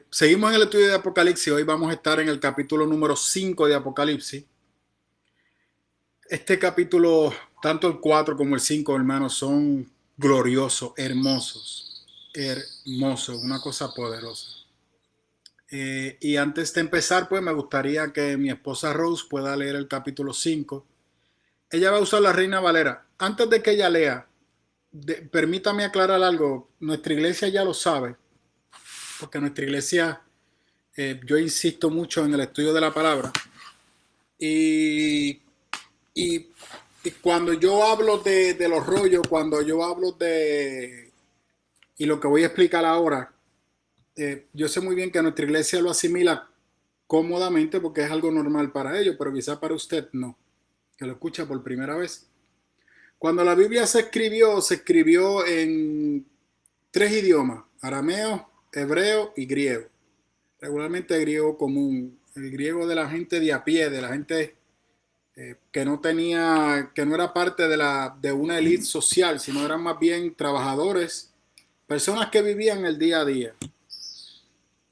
Seguimos en el estudio de Apocalipsis. Hoy vamos a estar en el capítulo número 5 de Apocalipsis. Este capítulo, tanto el 4 como el 5, hermanos, son gloriosos, hermosos, una cosa poderosa. Y antes de empezar, pues me gustaría que mi esposa Rose pueda leer el capítulo 5. Ella va a usar la Reina Valera. Antes de que ella lea, permítame aclarar algo. Nuestra iglesia ya lo sabe, porque nuestra iglesia, yo insisto mucho en el estudio de la palabra. Y, y, y cuando yo hablo de los rollos, cuando yo hablo y lo que voy a explicar ahora, yo sé muy bien que nuestra iglesia lo asimila cómodamente porque es algo normal para ellos, pero quizá para usted no, que lo escucha por primera vez. Cuando la Biblia se escribió en tres idiomas: arameo, hebreo y griego. Regularmente griego común, el griego de la gente de a pie, de la gente que no era parte de una élite social, sino eran más bien trabajadores, personas que vivían el día a día.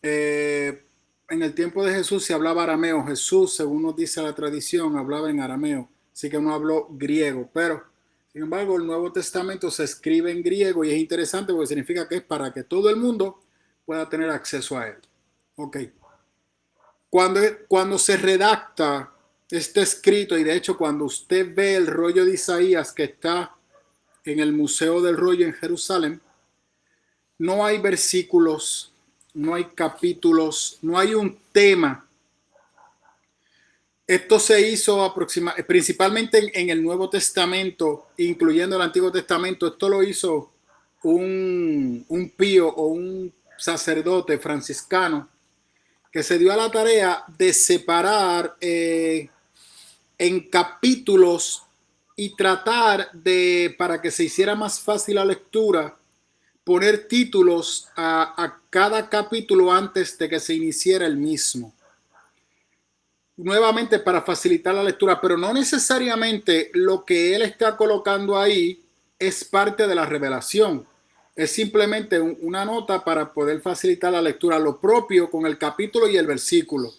Eh, en el tiempo de Jesús se hablaba arameo. Jesús, según nos dice la tradición, hablaba en arameo, así que no habló griego, pero sin embargo el Nuevo Testamento se escribe en griego y es interesante porque significa que es para que todo el mundo pueda tener acceso a él. Ok. Cuando se redacta este escrito, y de hecho cuando usted ve el rollo de Isaías que está en el Museo del Rollo en Jerusalén, no hay versículos, no hay capítulos, no hay un tema. Esto se hizo principalmente en el Nuevo Testamento, incluyendo el Antiguo Testamento. Esto lo hizo un pío o un sacerdote franciscano que se dio a la tarea de separar en capítulos y tratar de, para que se hiciera más fácil la lectura, poner títulos a cada capítulo antes de que se iniciara el mismo. Nuevamente para facilitar la lectura, pero no necesariamente lo que él está colocando ahí es parte de la revelación. Es simplemente una nota para poder facilitar la lectura, lo propio con el capítulo y el versículo.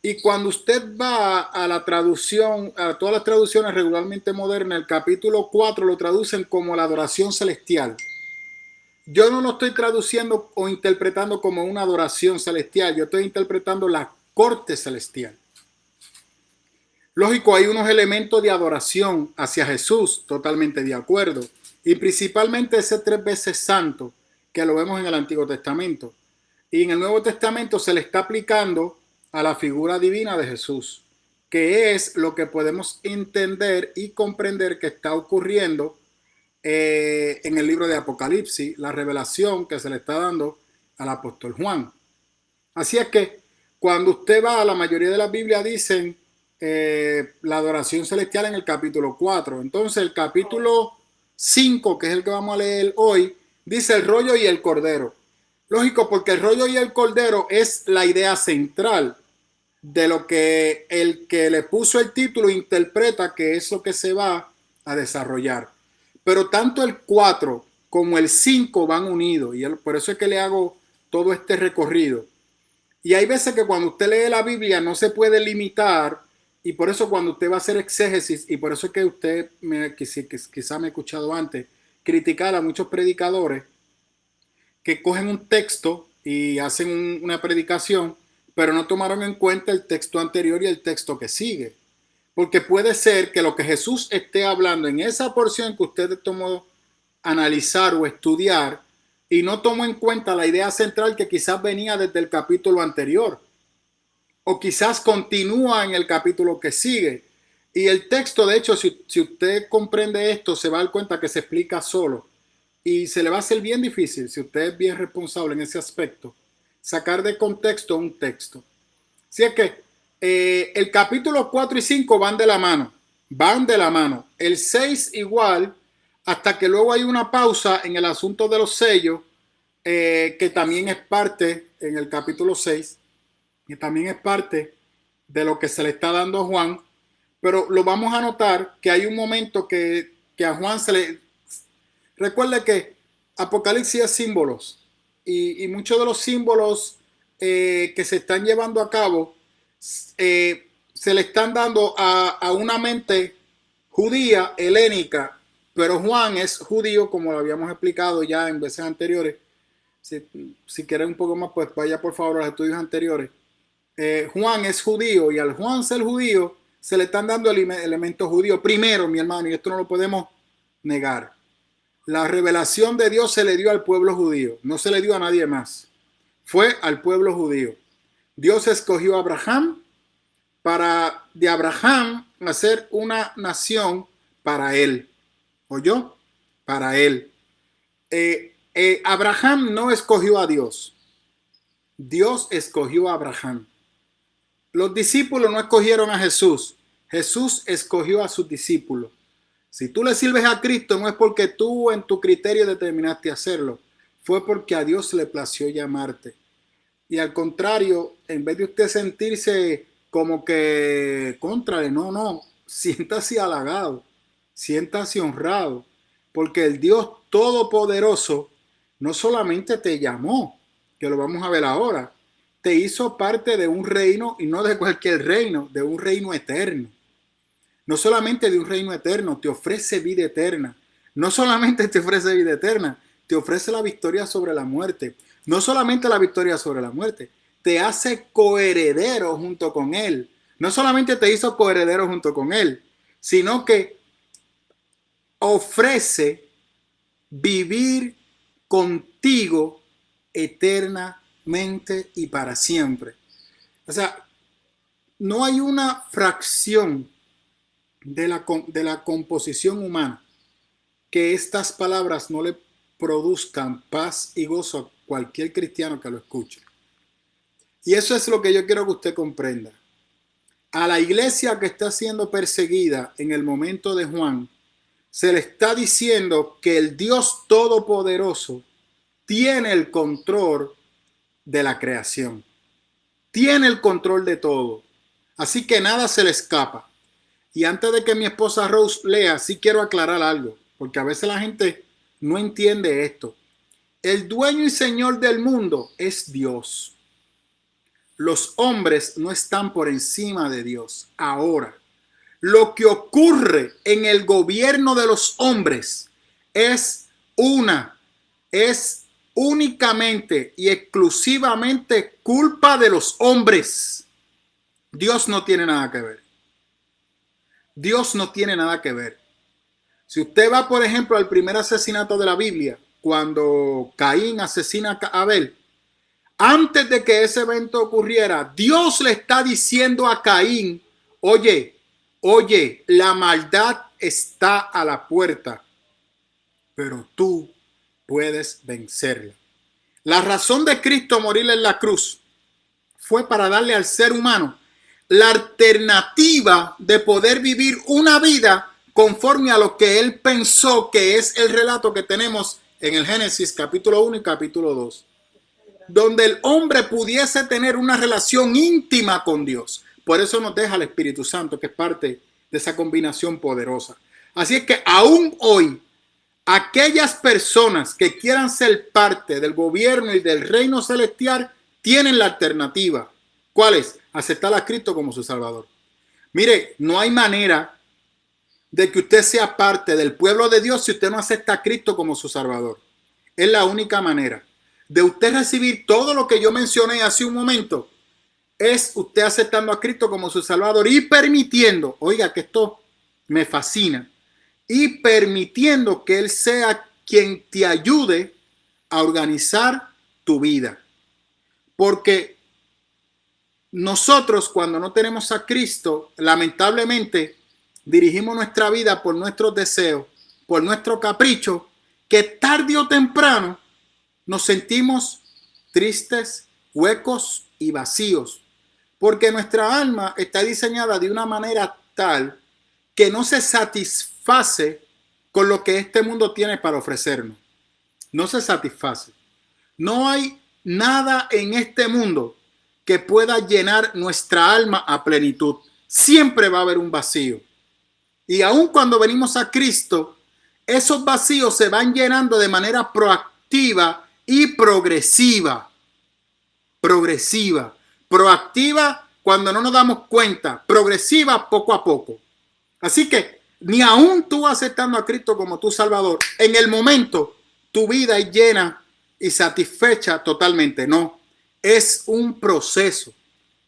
Y cuando usted va a la traducción, a todas las traducciones regularmente modernas, el capítulo 4 lo traducen como la adoración celestial. Yo no lo estoy traduciendo o interpretando como una adoración celestial, yo estoy interpretando la corte celestial. Lógico, hay unos elementos de adoración hacia Jesús, totalmente de acuerdo, y principalmente ese 3 veces santo que lo vemos en el Antiguo Testamento. Y en el Nuevo Testamento se le está aplicando a la figura divina de Jesús, que es lo que podemos entender y comprender que está ocurriendo en el libro de Apocalipsis, la revelación que se le está dando al apóstol Juan. Así es que cuando usted va a la mayoría de las Biblias dicen la adoración celestial en el capítulo 4. Entonces el capítulo 5, que es el que vamos a leer hoy, dice el rollo y el cordero. Lógico, porque el rollo y el cordero es la idea central de lo que el que le puso el título interpreta que es lo que se va a desarrollar. Pero tanto el 4 como el 5 van unidos y por eso es que le hago todo este recorrido. Y hay veces que cuando usted lee la Biblia no se puede limitar, y por eso cuando usted va a hacer exégesis, y por eso es que usted quizá me ha escuchado antes criticar a muchos predicadores que cogen un texto y hacen una predicación, pero no tomaron en cuenta el texto anterior y el texto que sigue. Porque puede ser que lo que Jesús esté hablando en esa porción que usted tomó analizar o estudiar y no tomó en cuenta la idea central que quizás venía desde el capítulo anterior o quizás continúa en el capítulo que sigue. Y el texto, de hecho, si usted comprende esto, se va a dar cuenta que se explica solo y se le va a hacer bien difícil, si usted es bien responsable en ese aspecto, sacar de contexto un texto. Si es que el capítulo 4 y 5 van de la mano, El 6 igual, hasta que luego hay una pausa en el asunto de los sellos, que también es parte en el capítulo 6, que también es parte de lo que se le está dando a Juan, pero lo vamos a notar que hay un momento que a Juan se le... Recuerde que Apocalipsis es símbolos. y muchos de los símbolos que se están llevando a cabo se le están dando a una mente judía, helénica, pero Juan es judío, como lo habíamos explicado ya en veces anteriores. Si quieres un poco más, pues vaya por favor a los estudios anteriores. Juan es judío y al Juan ser judío se le están dando elementos judíos. Primero, mi hermano, y esto no lo podemos negar, la revelación de Dios se le dio al pueblo judío, no se le dio a nadie más. Fue al pueblo judío. Dios escogió a Abraham para de Abraham hacer una nación para él. ¿Oyó? Para él. Abraham no escogió a Dios. Dios escogió a Abraham. Los discípulos no escogieron a Jesús. Jesús escogió a sus discípulos. Si tú le sirves a Cristo, no es porque tú en tu criterio determinaste hacerlo. Fue porque a Dios le plació llamarte. Y al contrario, en vez de usted sentirse como que contrale, no, siéntase halagado, siéntase honrado, porque el Dios Todopoderoso no solamente te llamó, que lo vamos a ver ahora, te hizo parte de un reino, y no de cualquier reino, de un reino eterno. No solamente de un reino eterno, te ofrece vida eterna. No solamente te ofrece vida eterna, te ofrece la victoria sobre la muerte. No solamente la victoria sobre la muerte, te hace coheredero junto con él. No solamente te hizo coheredero junto con él, sino que ofrece vivir contigo eternamente y para siempre. O sea, no hay una fracción de la composición humana que estas palabras no le produzcan paz y gozo a cualquier cristiano que lo escuche. Y eso es lo que yo quiero que usted comprenda. A la iglesia que está siendo perseguida en el momento de Juan, se le está diciendo que el Dios Todopoderoso tiene el control de la creación. Tiene el control de todo. Así que nada se le escapa. Y antes de que mi esposa Rose lea, sí quiero aclarar algo, porque a veces la gente no entiende esto. El dueño y señor del mundo es Dios. Los hombres no están por encima de Dios. Ahora, lo que ocurre en el gobierno de los hombres es únicamente y exclusivamente culpa de los hombres. Dios no tiene nada que ver. Dios no tiene nada que ver. Si usted va, por ejemplo, al primer asesinato de la Biblia, cuando Caín asesina a Abel, antes de que ese evento ocurriera, Dios le está diciendo a Caín, oye, la maldad está a la puerta, pero tú puedes vencerla. La razón de Cristo morir en la cruz fue para darle al ser humano la alternativa de poder vivir una vida conforme a lo que él pensó, que es el relato que tenemos en el Génesis capítulo 1 y capítulo 2, donde el hombre pudiese tener una relación íntima con Dios. Por eso nos deja el Espíritu Santo, que es parte de esa combinación poderosa. Así es que aún hoy, aquellas personas que quieran ser parte del gobierno y del reino celestial tienen la alternativa. ¿Cuál es? Aceptar a Cristo como su Salvador. Mire, no hay manera de que usted sea parte del pueblo de Dios si usted no acepta a Cristo como su Salvador. Es la única manera de usted recibir todo lo que yo mencioné hace un momento. Es usted aceptando a Cristo como su Salvador y permitiendo, oiga que esto me fascina, y permitiendo que Él sea quien te ayude a organizar tu vida. Porque nosotros, cuando no tenemos a Cristo, lamentablemente dirigimos nuestra vida por nuestros deseos, por nuestro capricho, que tarde o temprano nos sentimos tristes, huecos y vacíos. Porque nuestra alma está diseñada de una manera tal que no se satisface con lo que este mundo tiene para ofrecernos. No se satisface. No hay nada en este mundo que pueda llenar nuestra alma a plenitud. Siempre va a haber un vacío. Y aun cuando venimos a Cristo, esos vacíos se van llenando de manera proactiva y progresiva. Progresiva. Proactiva cuando no nos damos cuenta. Progresiva poco a poco. Así que ni aún tú aceptando a Cristo como tu Salvador, en el momento tu vida es llena y satisfecha totalmente. No, es un proceso.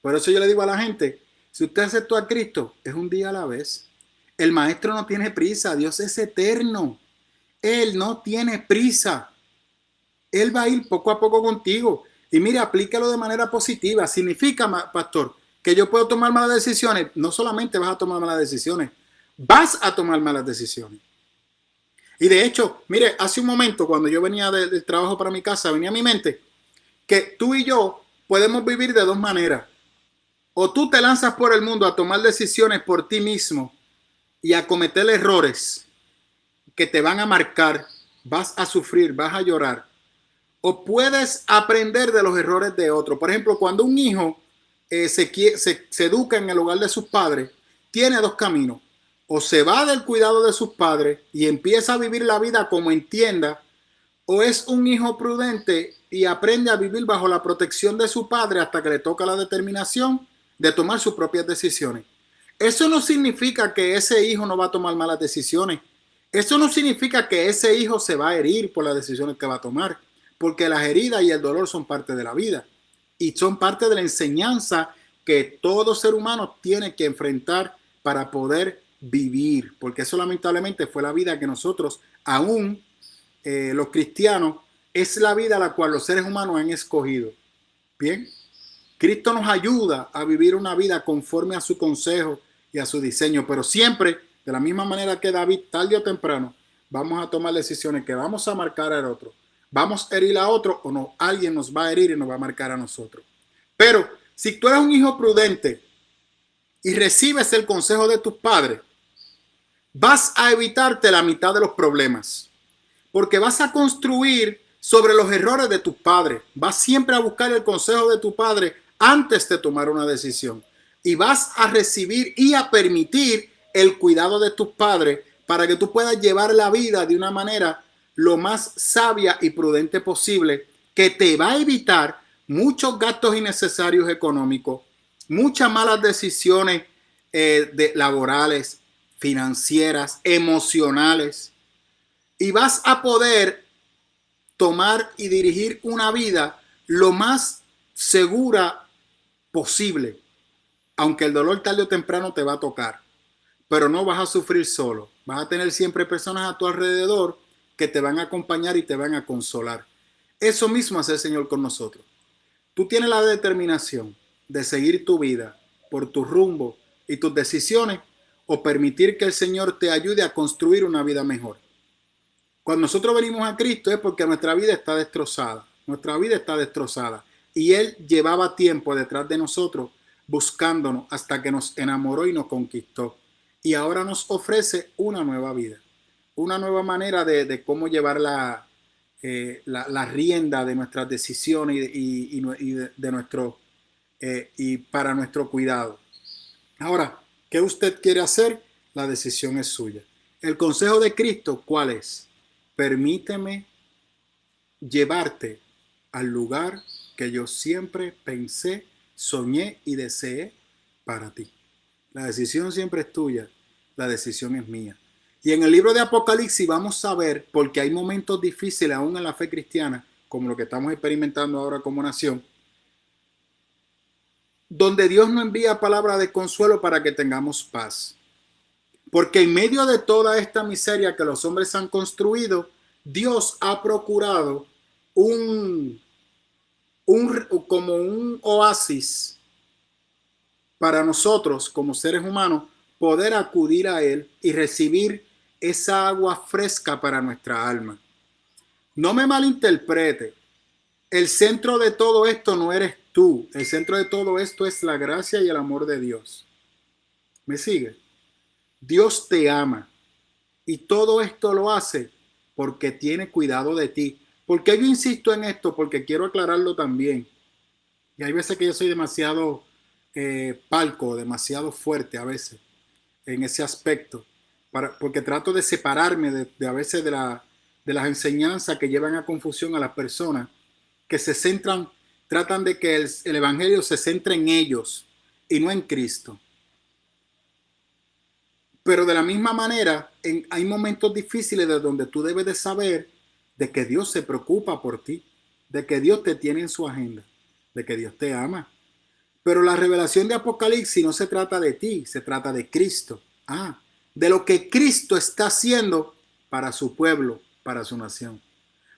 Por eso yo le digo a la gente, si usted aceptó a Cristo, es un día a la vez. El maestro no tiene prisa, Dios es eterno. Él no tiene prisa. Él va a ir poco a poco contigo. Y mire, aplícalo de manera positiva. Significa, pastor, que yo puedo tomar malas decisiones. No solamente vas a tomar malas decisiones, vas a tomar malas decisiones. Y de hecho, mire, hace un momento cuando yo venía del trabajo para mi casa, venía a mi mente que tú y yo podemos vivir de dos maneras. O tú te lanzas por el mundo a tomar decisiones por ti mismo y a cometer errores que te van a marcar, vas a sufrir, vas a llorar. O puedes aprender de los errores de otro. Por ejemplo, cuando un hijo se educa en el hogar de sus padres, tiene dos caminos. O se va del cuidado de sus padres y empieza a vivir la vida como entienda, o es un hijo prudente y aprende a vivir bajo la protección de su padre hasta que le toca la determinación de tomar sus propias decisiones. Eso no significa que ese hijo no va a tomar malas decisiones. Eso no significa que ese hijo se va a herir por las decisiones que va a tomar, porque las heridas y el dolor son parte de la vida y son parte de la enseñanza que todo ser humano tiene que enfrentar para poder vivir, porque eso lamentablemente fue la vida que nosotros, aún los cristianos, es la vida a la cual los seres humanos han escogido. Bien, Cristo nos ayuda a vivir una vida conforme a su consejo y a su diseño, pero siempre, de la misma manera que David, tarde o temprano, vamos a tomar decisiones que vamos a marcar al otro. Vamos a herir a otro o no, alguien nos va a herir y nos va a marcar a nosotros. Pero si tú eres un hijo prudente y recibes el consejo de tus padres, vas a evitarte la mitad de los problemas, porque vas a construir sobre los errores de tus padres. Vas siempre a buscar el consejo de tu padre antes de tomar una decisión. Y vas a recibir y a permitir el cuidado de tus padres para que tú puedas llevar la vida de una manera lo más sabia y prudente posible, que te va a evitar muchos gastos innecesarios económicos, muchas malas decisiones laborales, financieras, emocionales, y vas a poder tomar y dirigir una vida lo más segura posible, aunque el dolor tarde o temprano te va a tocar, pero no vas a sufrir solo. Vas a tener siempre personas a tu alrededor que te van a acompañar y te van a consolar. Eso mismo hace el Señor con nosotros. Tú tienes la determinación de seguir tu vida por tu rumbo y tus decisiones, o permitir que el Señor te ayude a construir una vida mejor. Cuando nosotros venimos a Cristo es porque nuestra vida está destrozada. Nuestra vida está destrozada. Y Él llevaba tiempo detrás de nosotros buscándonos hasta que nos enamoró y nos conquistó. Y ahora nos ofrece una nueva vida. Una nueva manera de cómo llevar la rienda de nuestras decisiones y de nuestro, y para nuestro cuidado. Ahora, ¿qué usted quiere hacer? La decisión es suya. El consejo de Cristo, ¿cuál es? Permíteme llevarte al lugar que yo siempre pensé, soñé y deseé para ti. La decisión siempre es tuya, la decisión es mía. Y en el libro de Apocalipsis vamos a ver, porque hay momentos difíciles aún en la fe cristiana, como lo que estamos experimentando ahora como nación, donde Dios nos envía palabra de consuelo para que tengamos paz. Porque en medio de toda esta miseria que los hombres han construido, Dios ha procurado como un oasis para nosotros como seres humanos poder acudir a Él y recibir esa agua fresca para nuestra alma. No me malinterprete. El centro de todo esto no eres tú. El centro de todo esto es la gracia y el amor de Dios. ¿Me sigue? Dios te ama y todo esto lo hace porque tiene cuidado de ti. ¿Por qué yo insisto en esto? Porque quiero aclararlo también. Y hay veces que yo soy demasiado palco, demasiado fuerte a veces en ese aspecto, porque trato de separarme de a veces de las enseñanzas que llevan a confusión a las personas que tratan de que el evangelio se centre en ellos y no en Cristo. Pero de la misma manera, hay momentos difíciles de donde tú debes de saber de que Dios se preocupa por ti, de que Dios te tiene en su agenda, de que Dios te ama. Pero la revelación de Apocalipsis no se trata de ti, se trata de Cristo. De lo que Cristo está haciendo para su pueblo, para su nación.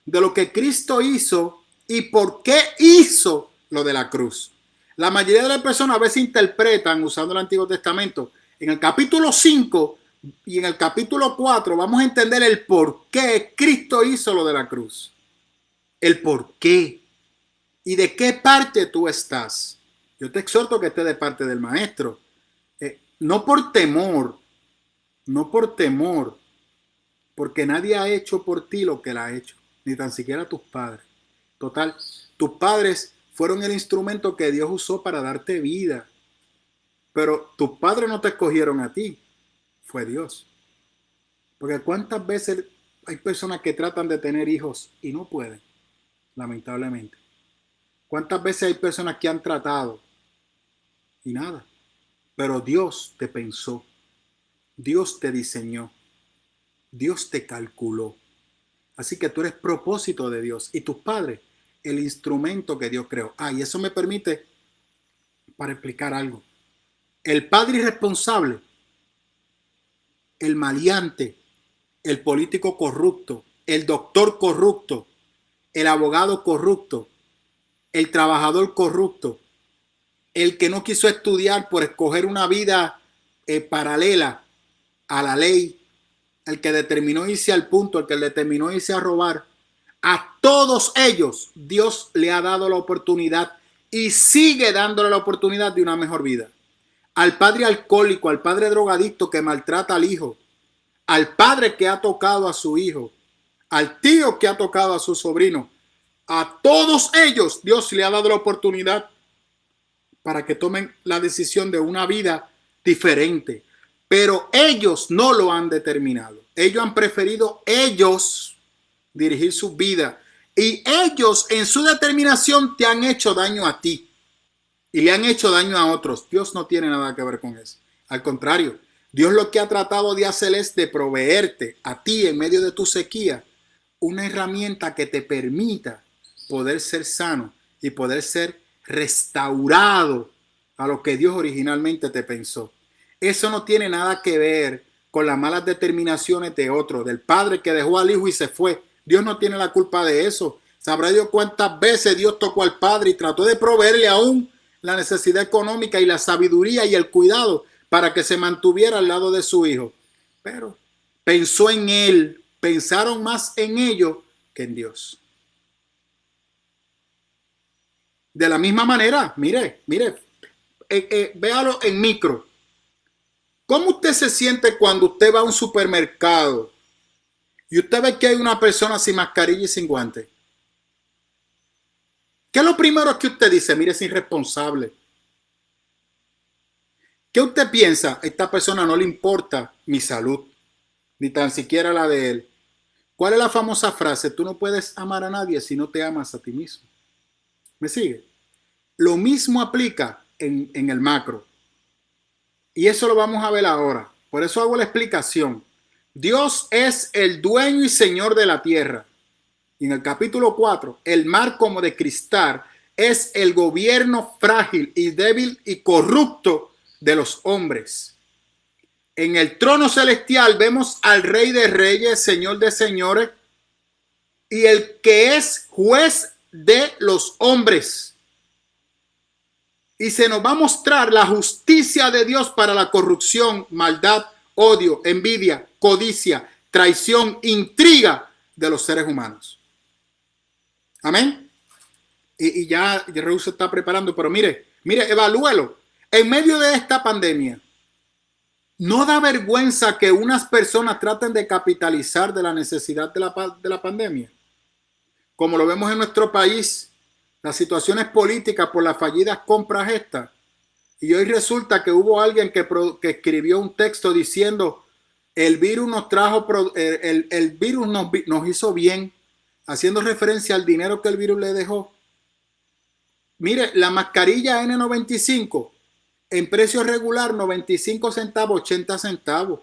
De lo que Cristo hizo y por qué hizo lo de la cruz. La mayoría de las personas a veces interpretan, usando el Antiguo Testamento, en el capítulo 5 y en el capítulo 4 vamos a entender el por qué Cristo hizo lo de la cruz. El por qué. ¿Y de qué parte tú estás? Yo te exhorto que estés de parte del Maestro. No por temor, porque nadie ha hecho por ti lo que él ha hecho, ni tan siquiera tus padres. Total, tus padres fueron el instrumento que Dios usó para darte vida. Pero tus padres no te escogieron a ti, fue Dios. Porque cuántas veces hay personas que tratan de tener hijos y no pueden, lamentablemente. Cuántas veces hay personas que han tratado y nada. Pero Dios te pensó, Dios te diseñó, Dios te calculó. Así que tú eres propósito de Dios y tus padres, el instrumento que Dios creó. Y eso me permite para explicar algo. El padre irresponsable, el maleante, el político corrupto, el doctor corrupto, el abogado corrupto, el trabajador corrupto, el que no quiso estudiar por escoger una vida paralela a la ley, el que determinó irse al punto, el que determinó irse a robar, a todos ellos Dios le ha dado la oportunidad y sigue dándole la oportunidad de una mejor vida. Al padre alcohólico, al padre drogadicto que maltrata al hijo, al padre que ha tocado a su hijo, al tío que ha tocado a su sobrino, a todos ellos Dios le ha dado la oportunidad para que tomen la decisión de una vida diferente. Pero ellos no lo han determinado. Ellos han preferido dirigir su vida. Y ellos en su determinación te han hecho daño a ti. Y le han hecho daño a otros. Dios no tiene nada que ver con eso. Al contrario, Dios lo que ha tratado de hacer es de proveerte a ti en medio de tu sequía una herramienta que te permita poder ser sano y poder ser restaurado a lo que Dios originalmente te pensó. Eso no tiene nada que ver con las malas determinaciones de otro, del padre que dejó al hijo y se fue. Dios no tiene la culpa de eso. Sabrá Dios cuántas veces Dios tocó al padre y trató de proveerle aún la necesidad económica y la sabiduría y el cuidado para que se mantuviera al lado de su hijo. Pero pensó en él, pensaron más en ello que en Dios. De la misma manera, mire, véalo en micro. ¿Cómo usted se siente cuando usted va a un supermercado y usted ve que hay una persona sin mascarilla y sin guante? ¿Qué es lo primero que usted dice? Mire, es irresponsable. ¿Qué usted piensa? A esta persona no le importa mi salud, ni tan siquiera la de él. ¿Cuál es la famosa frase? Tú no puedes amar a nadie si no te amas a ti mismo. ¿Me sigue? Lo mismo aplica en el macro. Y eso lo vamos a ver ahora. Por eso hago la explicación. Dios es el dueño y señor de la tierra. Y en el capítulo 4, el mar como de cristal es el gobierno frágil y débil y corrupto de los hombres. En el trono celestial vemos al Rey de Reyes, Señor de Señores, y el que es juez de los hombres. Y se nos va a mostrar la justicia de Dios para la corrupción, maldad, odio, envidia, codicia, traición, intriga de los seres humanos. Amén. Y ya Raúl se está preparando, pero mire, evalúelo. En medio de esta pandemia, ¿no da vergüenza que unas personas traten de capitalizar de la necesidad de la pandemia? Como lo vemos en nuestro país, las situaciones políticas por las fallidas compras estas. Y hoy resulta que hubo alguien que escribió un texto diciendo El virus nos trajo, el virus nos hizo bien, haciendo referencia al dinero que el virus le dejó. Mire, la mascarilla N95 en precio regular 95 centavos, 80 centavos.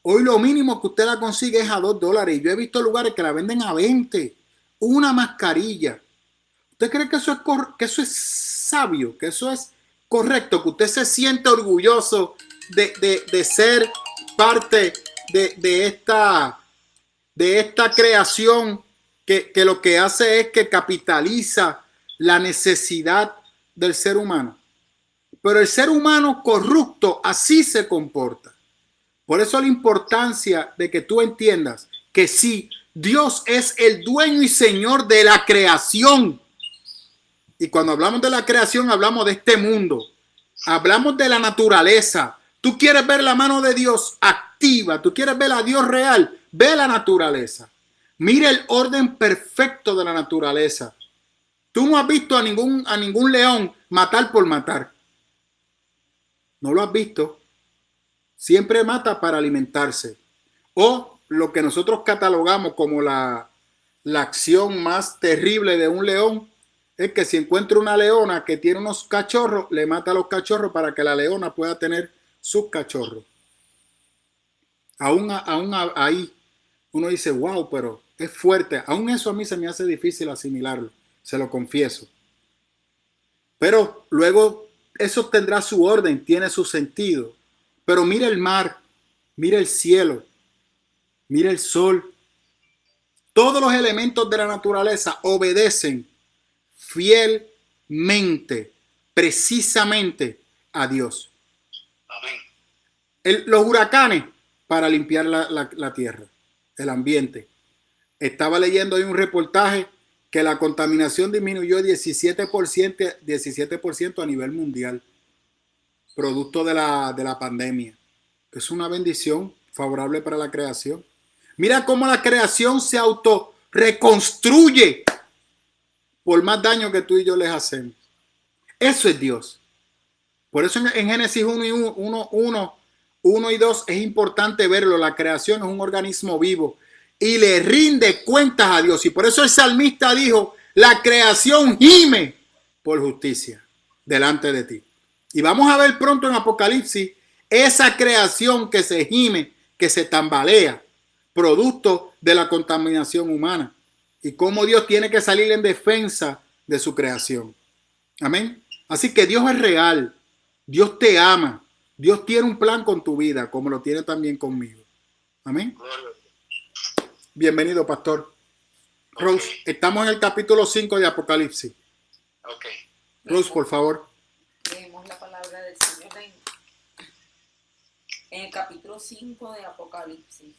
Hoy lo mínimo que usted la consigue es a $2. Y yo he visto lugares que la venden a 20. Una mascarilla. ¿Usted cree que eso es sabio? Que eso es correcto, que usted se siente orgulloso de ser parte de esta creación que lo que hace es que capitaliza la necesidad del ser humano. Pero el ser humano corrupto así se comporta. Por eso la importancia de que tú entiendas que sí, Dios es el dueño y señor de la creación. Y cuando hablamos de la creación, hablamos de este mundo. Hablamos de la naturaleza. Tú quieres ver la mano de Dios activa. Tú quieres ver a Dios real. Ve la naturaleza. Mira el orden perfecto de la naturaleza. Tú no has visto a ningún león matar por matar. No lo has visto. Siempre mata para alimentarse. O lo que nosotros catalogamos como la acción más terrible de un león es que si encuentra una leona que tiene unos cachorros, le mata a los cachorros para que la leona pueda tener sus cachorros. Aún ahí uno dice, wow, pero es fuerte. Aún eso a mí se me hace difícil asimilarlo, se lo confieso. Pero luego eso tendrá su orden, tiene su sentido. Pero mira el mar, mira el cielo, mira el sol. Todos los elementos de la naturaleza obedecen fielmente, precisamente a Dios. Amén. Los huracanes para limpiar la tierra, el ambiente. Estaba leyendo hoy un reportaje que la contaminación disminuyó 17% a nivel mundial, producto de la pandemia. Es una bendición favorable para la creación. Mira cómo la creación se auto reconstruye por más daño que tú y yo les hacemos. Eso es Dios. Por eso en Génesis 1 y 2 es importante verlo. La creación es un organismo vivo y le rinde cuentas a Dios. Y por eso el salmista dijo, la creación gime por justicia delante de ti. Y vamos a ver pronto en Apocalipsis esa creación que se gime, que se tambalea, producto de la contaminación humana. Y cómo Dios tiene que salir en defensa de su creación. Amén. Así que Dios es real. Dios te ama. Dios tiene un plan con tu vida, como lo tiene también conmigo. Amén. Bienvenido, pastor. Okay. Rose, estamos en el capítulo 5 de Apocalipsis. Okay. Rose, por favor. Leemos la palabra del Señor en el capítulo 5 de Apocalipsis.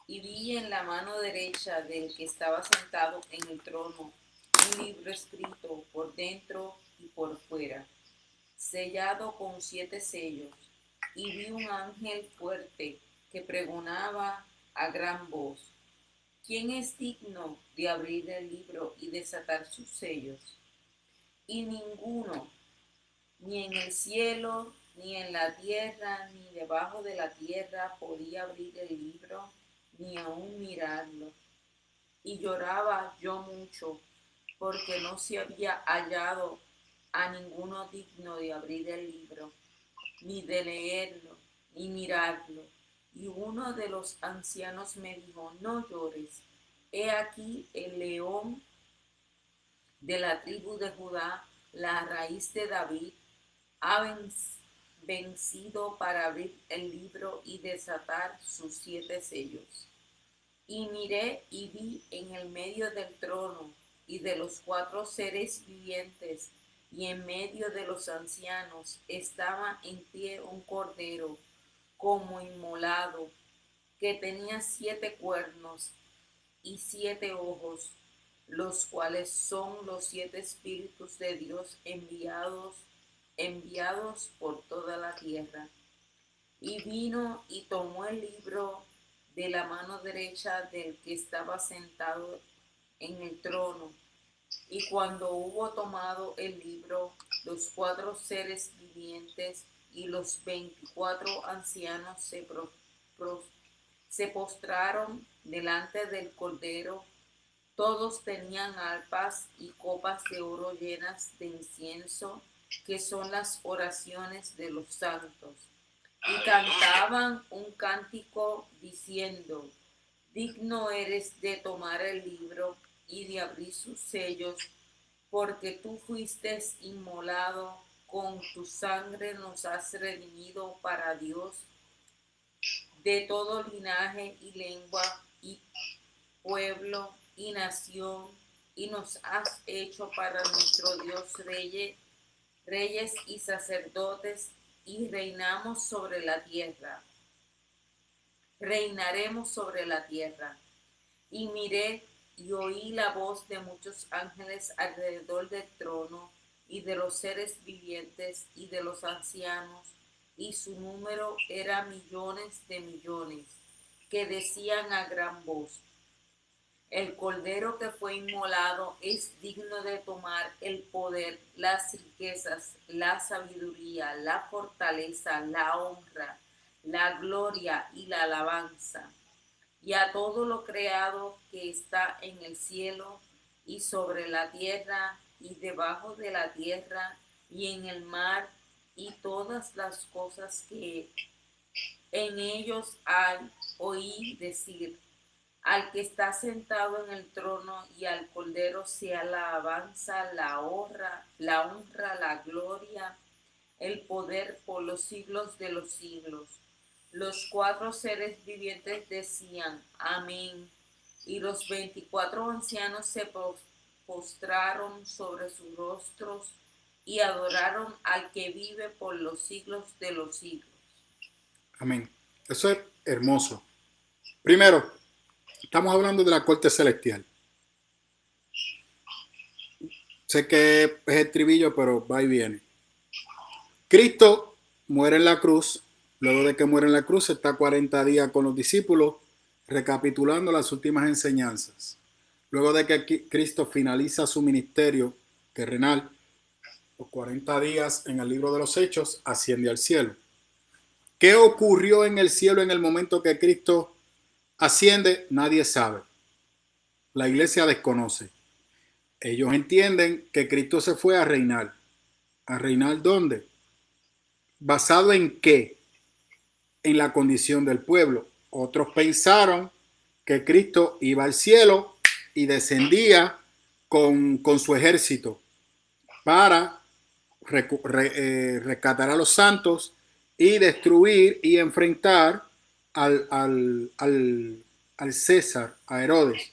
Y vi en la mano derecha del que estaba sentado en el trono un libro escrito por dentro y por fuera, sellado con 7 sellos. Y vi un ángel fuerte que pregonaba a gran voz: ¿quién es digno de abrir el libro y desatar sus sellos? Y ninguno, ni en el cielo, ni en la tierra, ni debajo de la tierra, podía abrir el libro, ni aún mirarlo. Y lloraba yo mucho, porque no se había hallado a ninguno digno de abrir el libro, ni de leerlo, ni mirarlo. Y uno de los ancianos me dijo: no llores, he aquí el león de la tribu de Judá, la raíz de David, ha vencido para abrir el libro y desatar sus 7 sellos. Y miré y vi en el medio del trono y de los 4 seres vivientes y en medio de los ancianos estaba en pie un cordero como inmolado, que tenía 7 cuernos y 7 ojos, los cuales son los 7 espíritus de Dios enviados por toda la tierra. Y vino y tomó el libro de la mano derecha del que estaba sentado en el trono. Y cuando hubo tomado el libro, los 4 seres vivientes y los 24 ancianos se se postraron delante del Cordero. Todos tenían arpas y copas de oro llenas de incienso, que son las oraciones de los santos. Y cantaban un cántico diciendo: digno eres de tomar el libro y de abrir sus sellos, porque tú fuiste inmolado, con tu sangre nos has redimido para Dios de todo linaje y lengua y pueblo y nación, y nos has hecho para nuestro Dios reyes y sacerdotes, y reinaremos sobre la tierra. Y miré y oí la voz de muchos ángeles alrededor del trono, y de los seres vivientes y de los ancianos, y su número era millones de millones, que decían a gran voz: el Cordero que fue inmolado es digno de tomar el poder, las riquezas, la sabiduría, la fortaleza, la honra, la gloria y la alabanza. Y a todo lo creado que está en el cielo y sobre la tierra y debajo de la tierra y en el mar, y todas las cosas que en ellos hay, oí decir: al que está sentado en el trono y al Cordero sea la alabanza, la honra, la gloria, el poder por los siglos de los siglos. Los 4 seres vivientes decían: amén. Y los 24 ancianos se postraron sobre sus rostros y adoraron al que vive por los siglos de los siglos. Amén. Eso es hermoso. Primero, estamos hablando de la corte celestial. Sé que es el estribillo, pero va y viene. Cristo muere en la cruz. Luego de que muere en la cruz, está 40 días con los discípulos, recapitulando las últimas enseñanzas. Luego de que Cristo finaliza su ministerio terrenal, los 40 días en el libro de los Hechos, asciende al cielo. ¿Qué ocurrió en el cielo en el momento que Cristo asciende? Nadie sabe. La iglesia desconoce. Ellos entienden que Cristo se fue a reinar. ¿A reinar dónde? ¿Basado en qué? En la condición del pueblo. Otros pensaron que Cristo iba al cielo y descendía con su ejército para rescatar a los santos y destruir y enfrentar al César, a Herodes,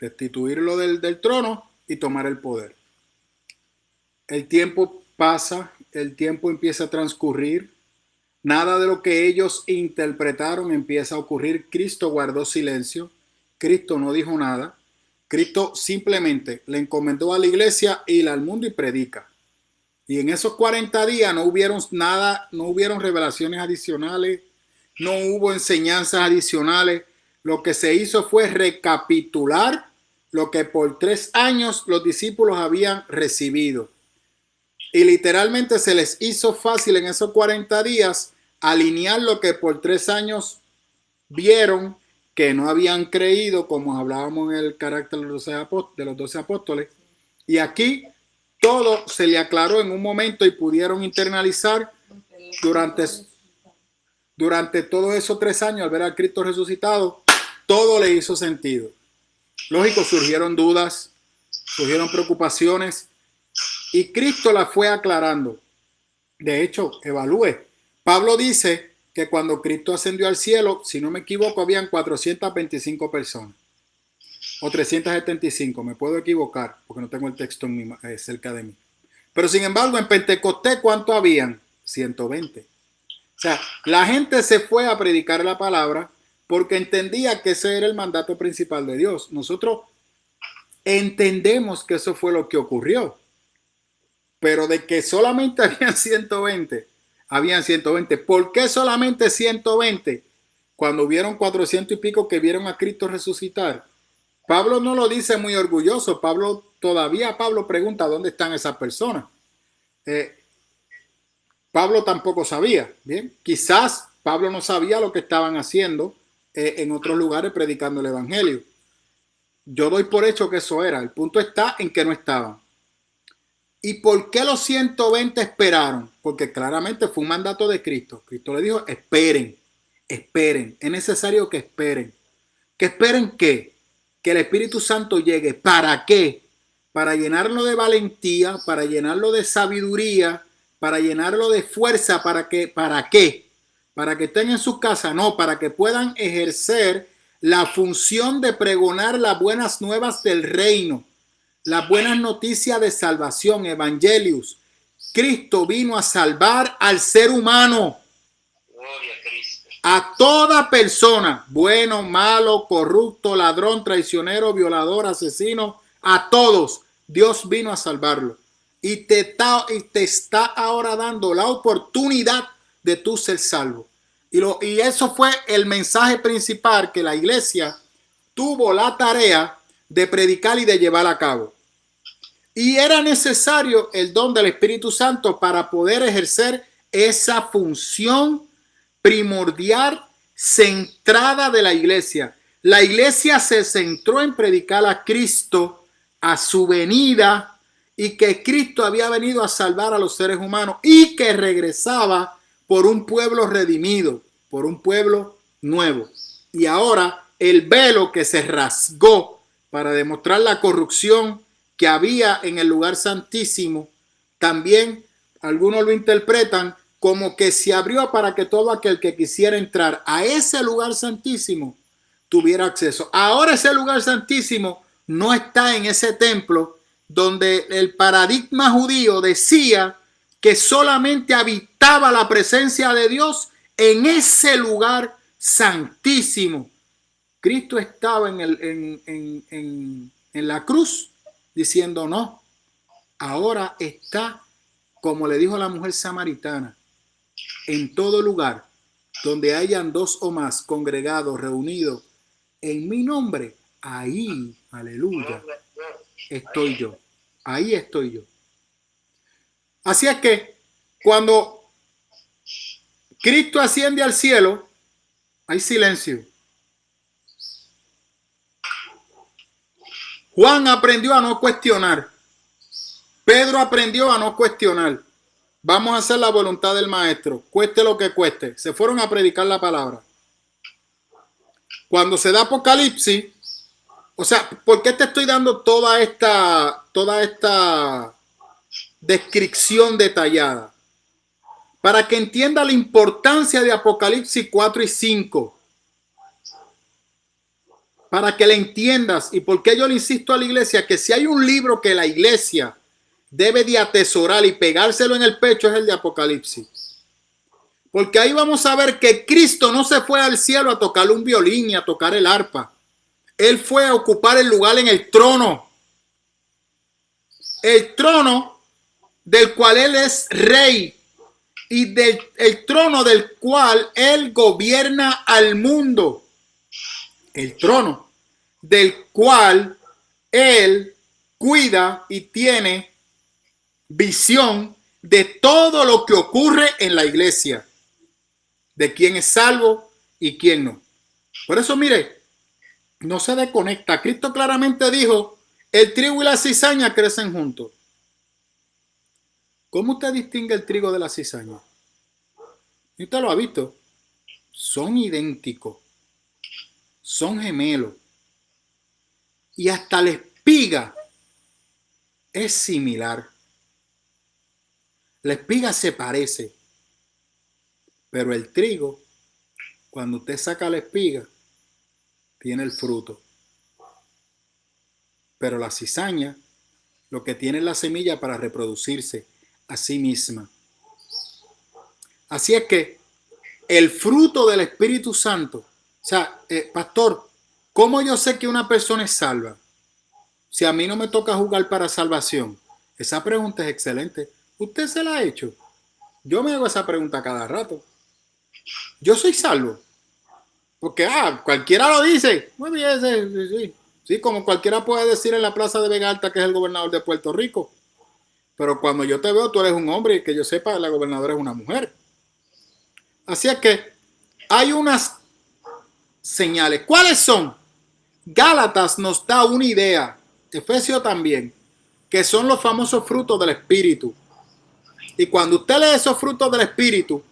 destituirlo del trono y tomar el poder. El tiempo pasa, el tiempo empieza a transcurrir. Nada de lo que ellos interpretaron empieza a ocurrir. Cristo guardó silencio. Cristo no dijo nada. Cristo simplemente le encomendó a la iglesia ir al mundo y predica. Y en esos 40 días no hubieron nada, no hubieron revelaciones adicionales, no hubo enseñanzas adicionales. Lo que se hizo fue recapitular lo que por 3 años los discípulos habían recibido. Y literalmente se les hizo fácil en esos 40 días alinear lo que por 3 años vieron que no habían creído, como hablábamos en el carácter de los 12 apóstoles. Y aquí todo se le aclaró en un momento y pudieron internalizar durante todos esos 3 años. Al ver a Cristo resucitado, todo le hizo sentido. Lógico, surgieron dudas, surgieron preocupaciones, y Cristo las fue aclarando. De hecho, evalúe. Pablo dice que cuando Cristo ascendió al cielo, si no me equivoco, habían 425 personas. O 375, me puedo equivocar, porque no tengo el texto cerca de mí. Pero sin embargo, en Pentecostés, ¿cuánto habían? 120. O sea, la gente se fue a predicar la palabra porque entendía que ese era el mandato principal de Dios. Nosotros entendemos que eso fue lo que ocurrió. Pero de que solamente habían 120. ¿Por qué solamente 120? Cuando hubieron 400 y pico que vieron a Cristo resucitar. Pablo no lo dice muy orgulloso. Pablo pregunta dónde están esas personas. Pablo tampoco sabía. Bien, quizás Pablo no sabía lo que estaban haciendo en otros lugares predicando el evangelio. Yo doy por hecho que eso era. El punto está en que no estaban. ¿Y por qué los 120 esperaron? Porque claramente fue un mandato de Cristo. Cristo le dijo, esperen, esperen. Es necesario que esperen. ¿Que esperen qué? Que el Espíritu Santo llegue. ¿Para qué? Para llenarlo de valentía, para llenarlo de sabiduría, para llenarlo de fuerza. ¿Para qué? ¿Para qué? Para que estén en sus casas. No, para que puedan ejercer la función de pregonar las buenas nuevas del reino. Las buenas noticias de salvación, Evangelius. Cristo vino a salvar al ser humano. Gloria a Cristo. A toda persona, bueno, malo, corrupto, ladrón, traicionero, violador, asesino, a todos. Dios vino a salvarlo. Y te está ahora dando la oportunidad de tú ser salvo. Y eso fue el mensaje principal que la iglesia tuvo la tarea de predicar y de llevar a cabo. Y era necesario el don del Espíritu Santo para poder ejercer esa función primordial, centrada de la iglesia. La iglesia se centró en predicar a Cristo, a su venida, y que Cristo había venido a salvar a los seres humanos y que regresaba por un pueblo redimido, por un pueblo nuevo. Y ahora el velo que se rasgó para demostrar la corrupción que había en el lugar santísimo, también algunos lo interpretan como que se abrió para que todo aquel que quisiera entrar a ese lugar santísimo tuviera acceso. Ahora ese lugar santísimo no está en ese templo donde el paradigma judío decía que solamente habitaba la presencia de Dios en ese lugar santísimo. Cristo estaba en la cruz diciendo no, ahora está, como le dijo a la mujer samaritana, en todo lugar donde hayan dos o más congregados, reunidos en mi nombre, ahí, aleluya, estoy yo. Ahí estoy yo. Así es que cuando Cristo asciende al cielo, hay silencio. Juan aprendió a no cuestionar. Pedro aprendió a no cuestionar. Vamos a hacer la voluntad del maestro, cueste lo que cueste. Se fueron a predicar la palabra. Cuando se da Apocalipsis, o sea, ¿por qué te estoy dando toda esta descripción detallada? Para que entienda la importancia de Apocalipsis 4 y 5. Para que le entiendas y por qué yo le insisto a la iglesia que si hay un libro que la iglesia debe de atesorar y pegárselo en el pecho es el de Apocalipsis. Porque ahí vamos a ver que Cristo no se fue al cielo a tocar un violín y a tocar el arpa. Él fue a ocupar el lugar en el trono. El trono del cual Él es rey y el trono del cual Él gobierna al mundo. El trono del cual Él cuida y tiene visión de todo lo que ocurre en la iglesia, de quién es salvo y quién no. Por eso, mire, no se desconecta. Cristo claramente dijo, el trigo y la cizaña crecen juntos. ¿Cómo usted distingue el trigo de la cizaña? Y usted lo ha visto. Son idénticos. Son gemelos. Y hasta la espiga es similar. La espiga se parece. Pero el trigo, cuando usted saca la espiga, tiene el fruto. Pero la cizaña, lo que tiene es la semilla para reproducirse a sí misma. Así es que el fruto del Espíritu Santo, o sea, pastor, ¿cómo yo sé que una persona es salva? Si a mí no me toca jugar para salvación. Esa pregunta es excelente. ¿Usted se la ha hecho? Yo me hago esa pregunta cada rato. ¿Yo soy salvo? Porque cualquiera lo dice. Muy bien, sí. Sí, como cualquiera puede decir en la plaza de Vega Alta que es el gobernador de Puerto Rico. Pero cuando yo te veo, tú eres un hombre y que yo sepa, la gobernadora es una mujer. Así es que hay unas señales. ¿Cuáles son? Gálatas nos da una idea, Efesios también, que son los famosos frutos del Espíritu. Y cuando usted lee esos frutos del Espíritu,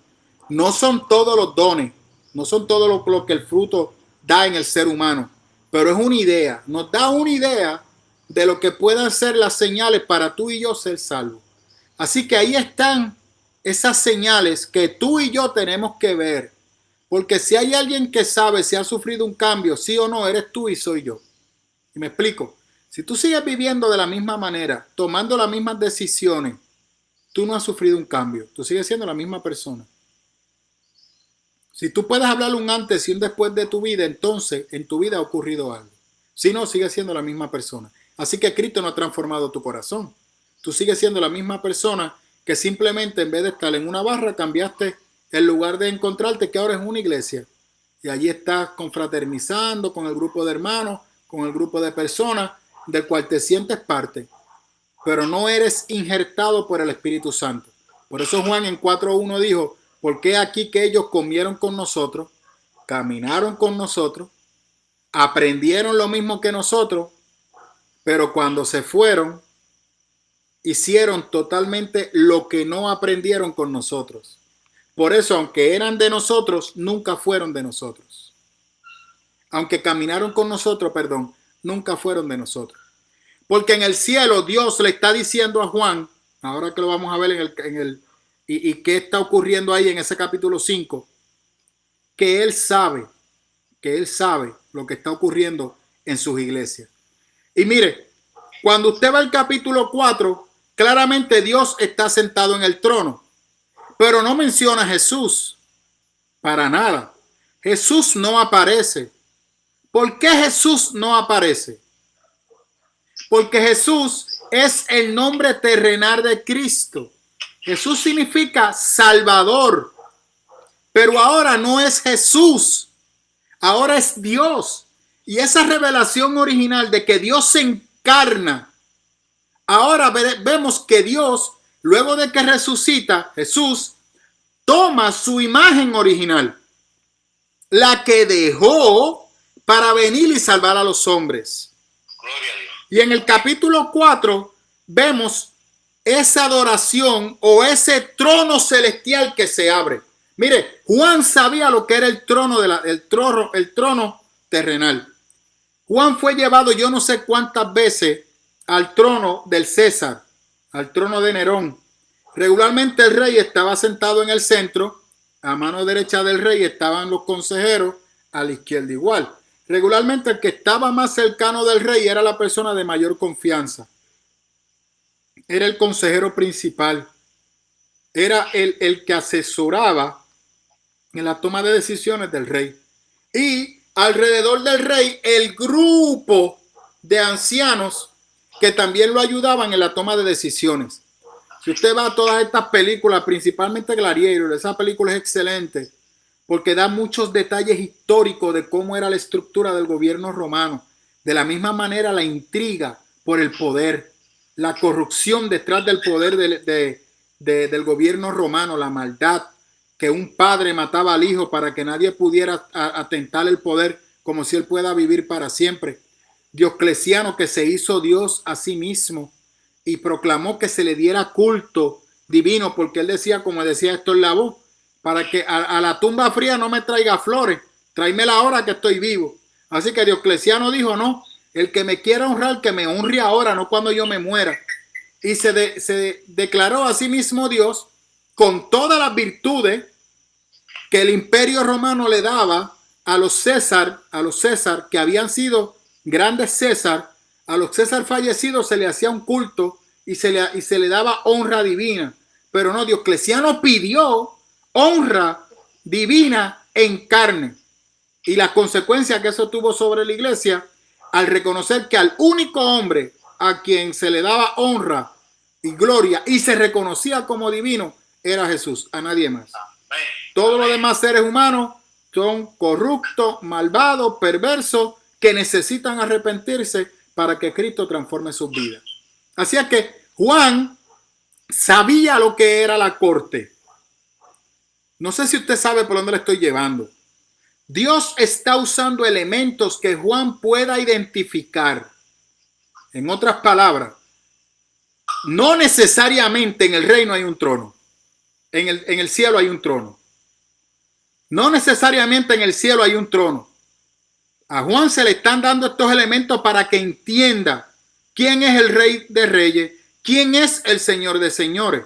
no son todos los dones, no son todo lo que el fruto da en el ser humano, pero es una idea, nos da una idea de lo que puedan ser las señales para tú y yo ser salvos. Así que ahí están esas señales que tú y yo tenemos que ver, porque si hay alguien que sabe si ha sufrido un cambio, sí o no, eres tú y soy yo. Y me explico, si tú sigues viviendo de la misma manera, tomando las mismas decisiones, tú no has sufrido un cambio, tú sigues siendo la misma persona. Si tú puedes hablar un antes y un después de tu vida, entonces en tu vida ha ocurrido algo. Si no, sigues siendo la misma persona. Así que Cristo no ha transformado tu corazón. Tú sigues siendo la misma persona que simplemente en vez de estar en una barra, cambiaste el lugar de encontrarte, que ahora es una iglesia. Y allí estás confraternizando con el grupo de hermanos, con el grupo de personas del cual te sientes parte. Pero no eres injertado por el Espíritu Santo. Por eso Juan en 4:1 dijo, porque aquí que ellos comieron con nosotros, caminaron con nosotros, aprendieron lo mismo que nosotros, pero cuando se fueron, hicieron totalmente lo que no aprendieron con nosotros. Por eso, aunque eran de nosotros, nunca fueron de nosotros. Aunque caminaron con nosotros, perdón, nunca fueron de nosotros. Porque en el cielo Dios le está diciendo a Juan, ahora que lo vamos a ver y qué está ocurriendo ahí en ese capítulo 5, que él sabe lo que está ocurriendo en sus iglesias. Y mire, cuando usted va al capítulo 4, claramente Dios está sentado en el trono, pero no menciona a Jesús para nada. Jesús no aparece. ¿Por qué Jesús no aparece? Porque Jesús es el nombre terrenal de Cristo. Jesús significa Salvador. Pero ahora no es Jesús. Ahora es Dios. Y esa revelación original de que Dios se encarna. Ahora vemos que Dios, luego de que resucita, Jesús toma su imagen original. La que dejó para venir y salvar a los hombres. Gloria a Dios. Y en el capítulo 4 vemos esa adoración o ese trono celestial que se abre. Mire, Juan sabía lo que era el trono el trono terrenal. Juan fue llevado yo no sé cuántas veces al trono del César, al trono de Nerón. Regularmente el rey estaba sentado en el centro, a mano derecha del rey estaban los consejeros, a la izquierda igual. Regularmente el que estaba más cercano del rey era la persona de mayor confianza. Era el consejero principal. Era el que asesoraba en la toma de decisiones del rey. Y alrededor del rey, el grupo de ancianos que también lo ayudaban en la toma de decisiones. Si usted va a todas estas películas, principalmente Gladiator, esa película es excelente porque da muchos detalles históricos de cómo era la estructura del gobierno romano. De la misma manera, la intriga por el poder, la corrupción detrás del poder del gobierno romano, la maldad, que un padre mataba al hijo para que nadie pudiera atentar el poder como si él pueda vivir para siempre. Diocleciano, que se hizo Dios a sí mismo y proclamó que se le diera culto divino, porque él decía, como decía Héctor Lavoe, para que a la tumba fría no me traiga flores, tráemela ahora que estoy vivo. Así que Diocleciano dijo, no, el que me quiera honrar, que me honre ahora, no cuando yo me muera. Y se declaró a sí mismo Dios con todas las virtudes que el imperio romano le daba a los César, que habían sido grandes César. A los César fallecidos se le hacía un culto y se le daba honra divina. Pero no, Diocleciano pidió honra divina en carne. Y las consecuencias que eso tuvo sobre la iglesia, al reconocer que al único hombre a quien se le daba honra y gloria y se reconocía como divino, era Jesús, a nadie más. Todos los demás seres humanos son corruptos, malvados, perversos, que necesitan arrepentirse para que Cristo transforme sus vidas. Así es que Juan sabía lo que era la corte. No sé si usted sabe por dónde le estoy llevando, Dios está usando elementos que Juan pueda identificar. En otras palabras, no necesariamente en el reino hay un trono. En el cielo hay un trono. No necesariamente en el cielo hay un trono. A Juan se le están dando estos elementos para que entienda quién es el Rey de Reyes, quién es el Señor de Señores.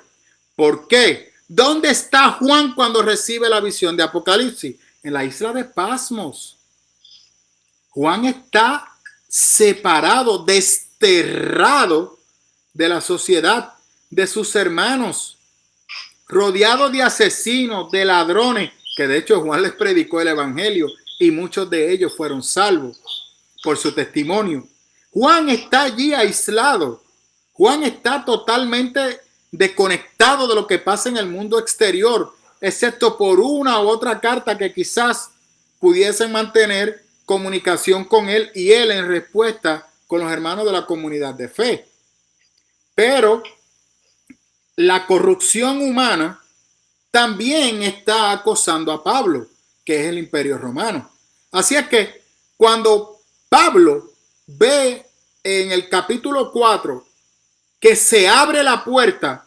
¿Por qué? ¿Dónde está Juan cuando recibe la visión de Apocalipsis? En la isla de Pasmos. Juan está separado, desterrado de la sociedad, de sus hermanos, rodeado de asesinos, de ladrones, que de hecho Juan les predicó el evangelio y muchos de ellos fueron salvos por su testimonio. Juan está allí aislado. Juan está totalmente desconectado de lo que pasa en el mundo exterior, excepto por una u otra carta que quizás pudiesen mantener comunicación con él y él en respuesta con los hermanos de la comunidad de fe. Pero la corrupción humana también está acosando a Pablo, que es el Imperio Romano. Así es que cuando Pablo ve en el capítulo 4 que se abre la puerta,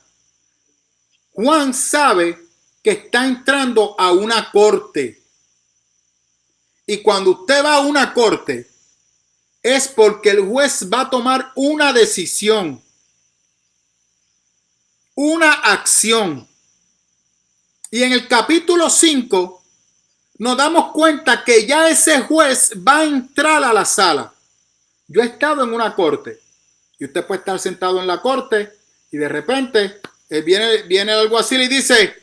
Juan sabe que está entrando a una corte. Y cuando usted va a una corte, es porque el juez va a tomar una decisión, una acción. Y en el capítulo 5 nos damos cuenta que ya ese juez va a entrar a la sala. Yo he estado en una corte y usted puede estar sentado en la corte y de repente viene el alguacil y dice: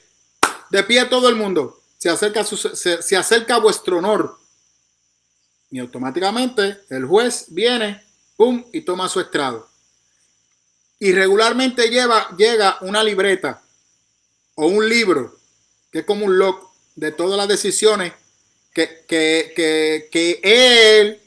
de pie todo el mundo, se acerca a vuestro honor. Y automáticamente el juez viene, pum, y toma su estrado. Y regularmente llega una libreta o un libro, que es como un log de todas las decisiones que él,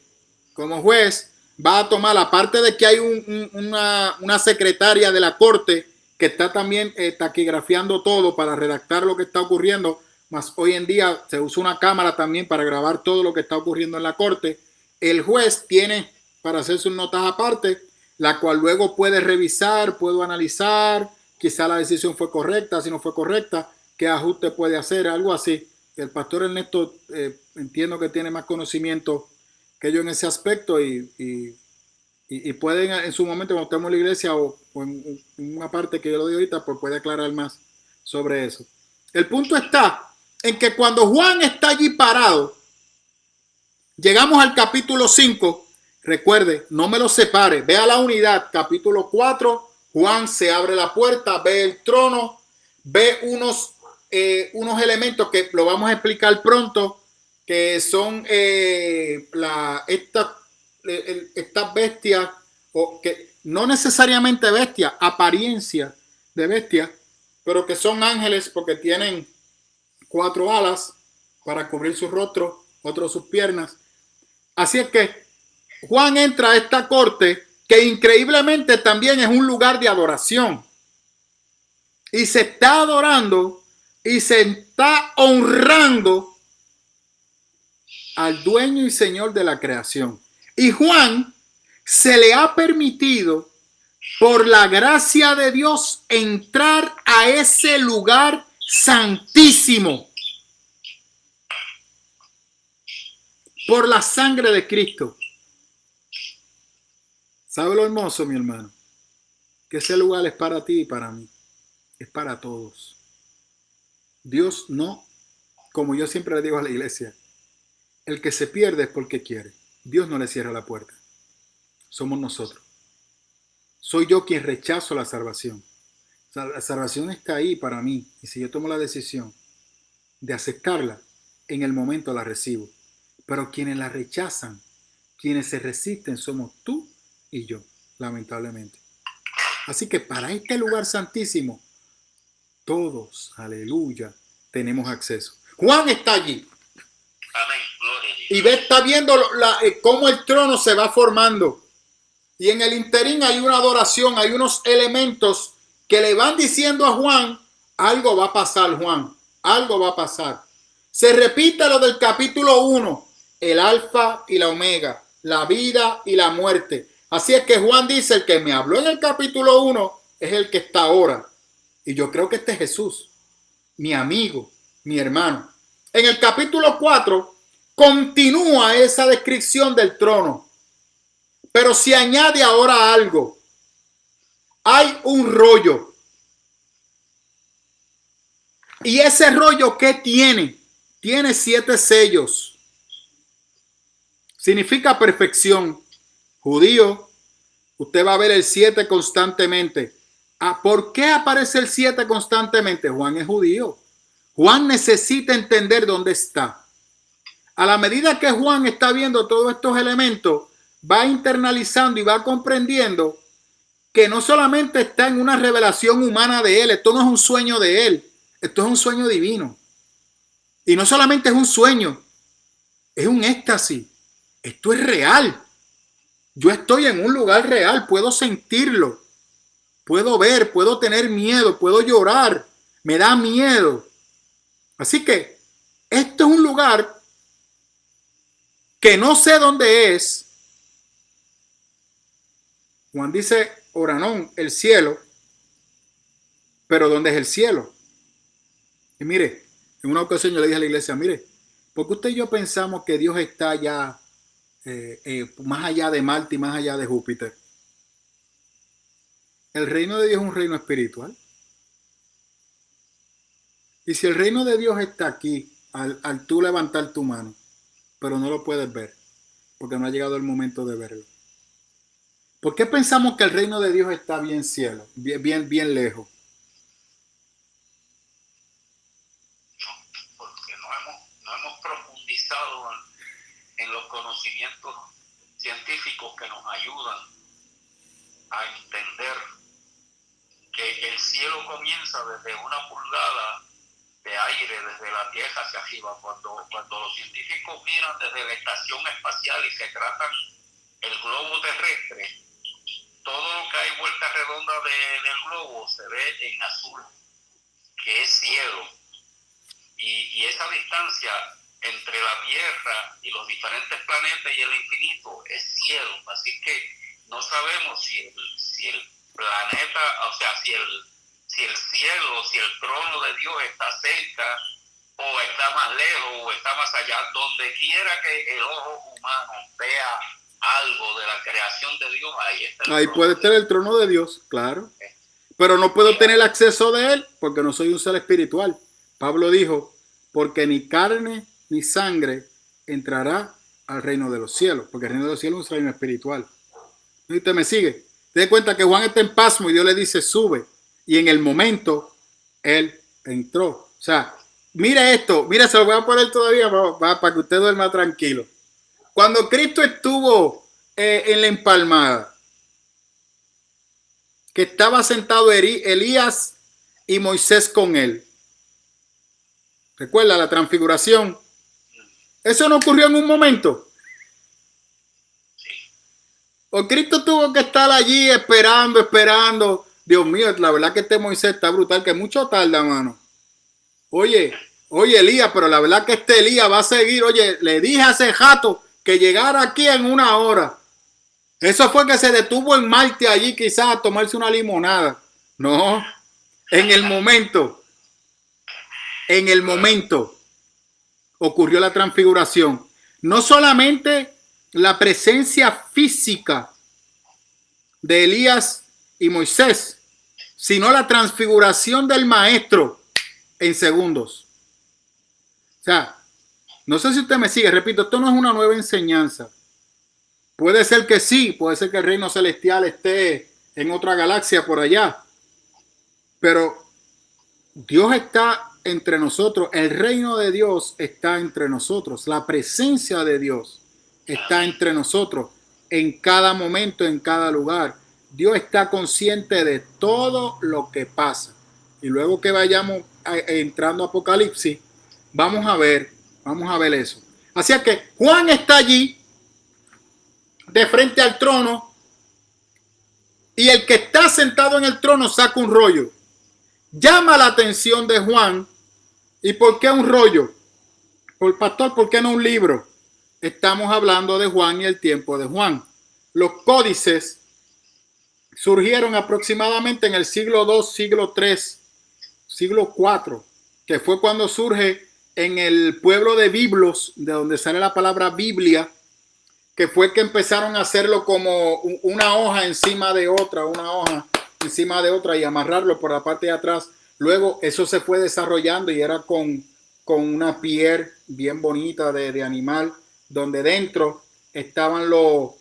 como juez, va a tomar. Aparte de que hay una secretaria de la corte que está también taquigrafiando todo para redactar lo que está ocurriendo. Más hoy en día se usa una cámara también para grabar todo lo que está ocurriendo en la corte. El juez tiene para hacer sus notas aparte, la cual luego puede revisar, puede analizar, quizá la decisión fue correcta, si no fue correcta, qué ajuste puede hacer, algo así. El pastor Ernesto entiendo que tiene más conocimiento que yo en ese aspecto y pueden en su momento cuando estemos en la iglesia o en una parte que yo lo digo ahorita, pues puede aclarar más sobre eso. El punto está en que cuando Juan está allí parado, llegamos al capítulo 5, recuerde, no me lo separe, vea la unidad, capítulo 4, Juan se abre la puerta, ve el trono, ve unos elementos que lo vamos a explicar pronto, que son estas bestias, o que no necesariamente bestias, apariencia de bestias, pero que son ángeles porque tienen 4 alas para cubrir su rostro, otro sus piernas. Así es que Juan entra a esta corte que increíblemente también es un lugar de adoración. Y se está adorando y se está honrando al dueño y señor de la creación. Y Juan se le ha permitido, por la gracia de Dios, entrar a ese lugar santísimo por la sangre de Cristo. ¿Sabe lo hermoso, mi hermano? Que ese lugar es para ti y para mí. Es para todos. Dios no, como yo siempre le digo a la iglesia, el que se pierde es porque quiere. Dios no le cierra la puerta. Somos nosotros. Soy yo quien rechazo la salvación. La salvación está ahí para mí. Y si yo tomo la decisión de aceptarla, en el momento la recibo. Pero quienes la rechazan, quienes se resisten, somos tú y yo, lamentablemente. Así que para este lugar santísimo, todos, aleluya, tenemos acceso. Juan está allí. Amén. Gloria a Dios. Y está viendo cómo el trono se va formando. Y en el interín hay una adoración, hay unos elementos que le van diciendo a Juan, algo va a pasar, Juan, algo va a pasar. Se repite lo del capítulo 1, el alfa y la omega, la vida y la muerte. Así es que Juan dice, el que me habló en el capítulo 1 es el que está ahora. Y yo creo que este es Jesús, mi amigo, mi hermano. En el capítulo 4 continúa esa descripción del trono, pero se añade ahora algo. Hay un rollo. ¿Y ese rollo qué tiene? Tiene 7 sellos. Significa perfección. Judío, usted va a ver el 7 constantemente. ¿Por qué aparece el 7 constantemente? Juan es judío. Juan necesita entender dónde está. A la medida que Juan está viendo todos estos elementos, va internalizando y va comprendiendo que no solamente está en una revelación humana de él, esto no es un sueño de él, esto es un sueño divino. Y no solamente es un sueño, es un éxtasis. Esto es real. Yo estoy en un lugar real, puedo sentirlo, puedo ver, puedo tener miedo, puedo llorar, me da miedo. Así que esto es un lugar que no sé dónde es. Juan dice, Oranón, el cielo, pero ¿dónde es el cielo? Y mire, en una ocasión yo le dije a la iglesia, mire, ¿por qué usted y yo pensamos que Dios está allá, más allá de Marte y más allá de Júpiter? El reino de Dios es un reino espiritual. Y si el reino de Dios está aquí, al tú levantar tu mano, pero no lo puedes ver, porque no ha llegado el momento de verlo. ¿Por qué pensamos que el reino de Dios está bien cielo, bien lejos? Porque no hemos profundizado en los conocimientos científicos que nos ayudan a entender que el cielo comienza desde una pulgada de aire desde la Tierra hacia arriba. Cuando los científicos miran desde la estación espacial y se tratan el globo terrestre, todo lo que hay vuelta redonda del globo se ve en azul, que es cielo. Y esa distancia entre la Tierra y los diferentes planetas y el infinito es cielo. Así que no sabemos si el planeta, o sea, si el cielo, si el trono de Dios está cerca o está más lejos o está más allá. Donde quiera que el ojo humano vea algo de la creación de Dios, ahí está. Ahí puede estar el trono de Dios, claro. Pero no puedo tener acceso de él porque no soy un ser espiritual. Pablo dijo, porque ni carne ni sangre entrará al reino de los cielos, porque el reino de los cielos es un reino espiritual. ¿Y usted me sigue? Te das cuenta que Juan está en pasmo y Dios le dice, sube. Y en el momento, él entró. O sea, mire esto, mire, se lo voy a poner todavía para que usted duerma tranquilo. Cuando Cristo estuvo en la empalmada, que estaba sentado Elías y Moisés con él. ¿Recuerda la transfiguración? Eso no ocurrió en un momento. O Cristo tuvo que estar allí esperando. Dios mío, la verdad que este Moisés está brutal, que mucho tarda, mano. Oye, Elías, pero la verdad que este Elías va a seguir. Oye, le dije a ese jato que llegara aquí en 1 hora. Eso fue que se detuvo en Marte allí quizás a tomarse una limonada. No, en el momento ocurrió la transfiguración. No solamente la presencia física de Elías y Moisés, sino la transfiguración del maestro en segundos. O sea, no sé si usted me sigue, repito, esto no es una nueva enseñanza. Puede ser que sí, puede ser que el reino celestial esté en otra galaxia por allá, pero Dios está entre nosotros, el reino de Dios está entre nosotros, la presencia de Dios está entre nosotros en cada momento, en cada lugar. Dios está consciente de todo lo que pasa. Y luego que vayamos entrando a Apocalipsis, vamos a ver eso. Así que Juan está allí, de frente al trono, y el que está sentado en el trono saca un rollo. Llama la atención de Juan. ¿Y por qué un rollo? Por pastor, ¿por qué no un libro? Estamos hablando de Juan y el tiempo de Juan. Los códices surgieron aproximadamente en el siglo II, siglo III, siglo IV, que fue cuando surge en el pueblo de Biblos, de donde sale la palabra Biblia, que fue que empezaron a hacerlo como una hoja encima de otra, una hoja encima de otra y amarrarlo por la parte de atrás. Luego eso se fue desarrollando y era con una piel bien bonita de animal, donde dentro estaban los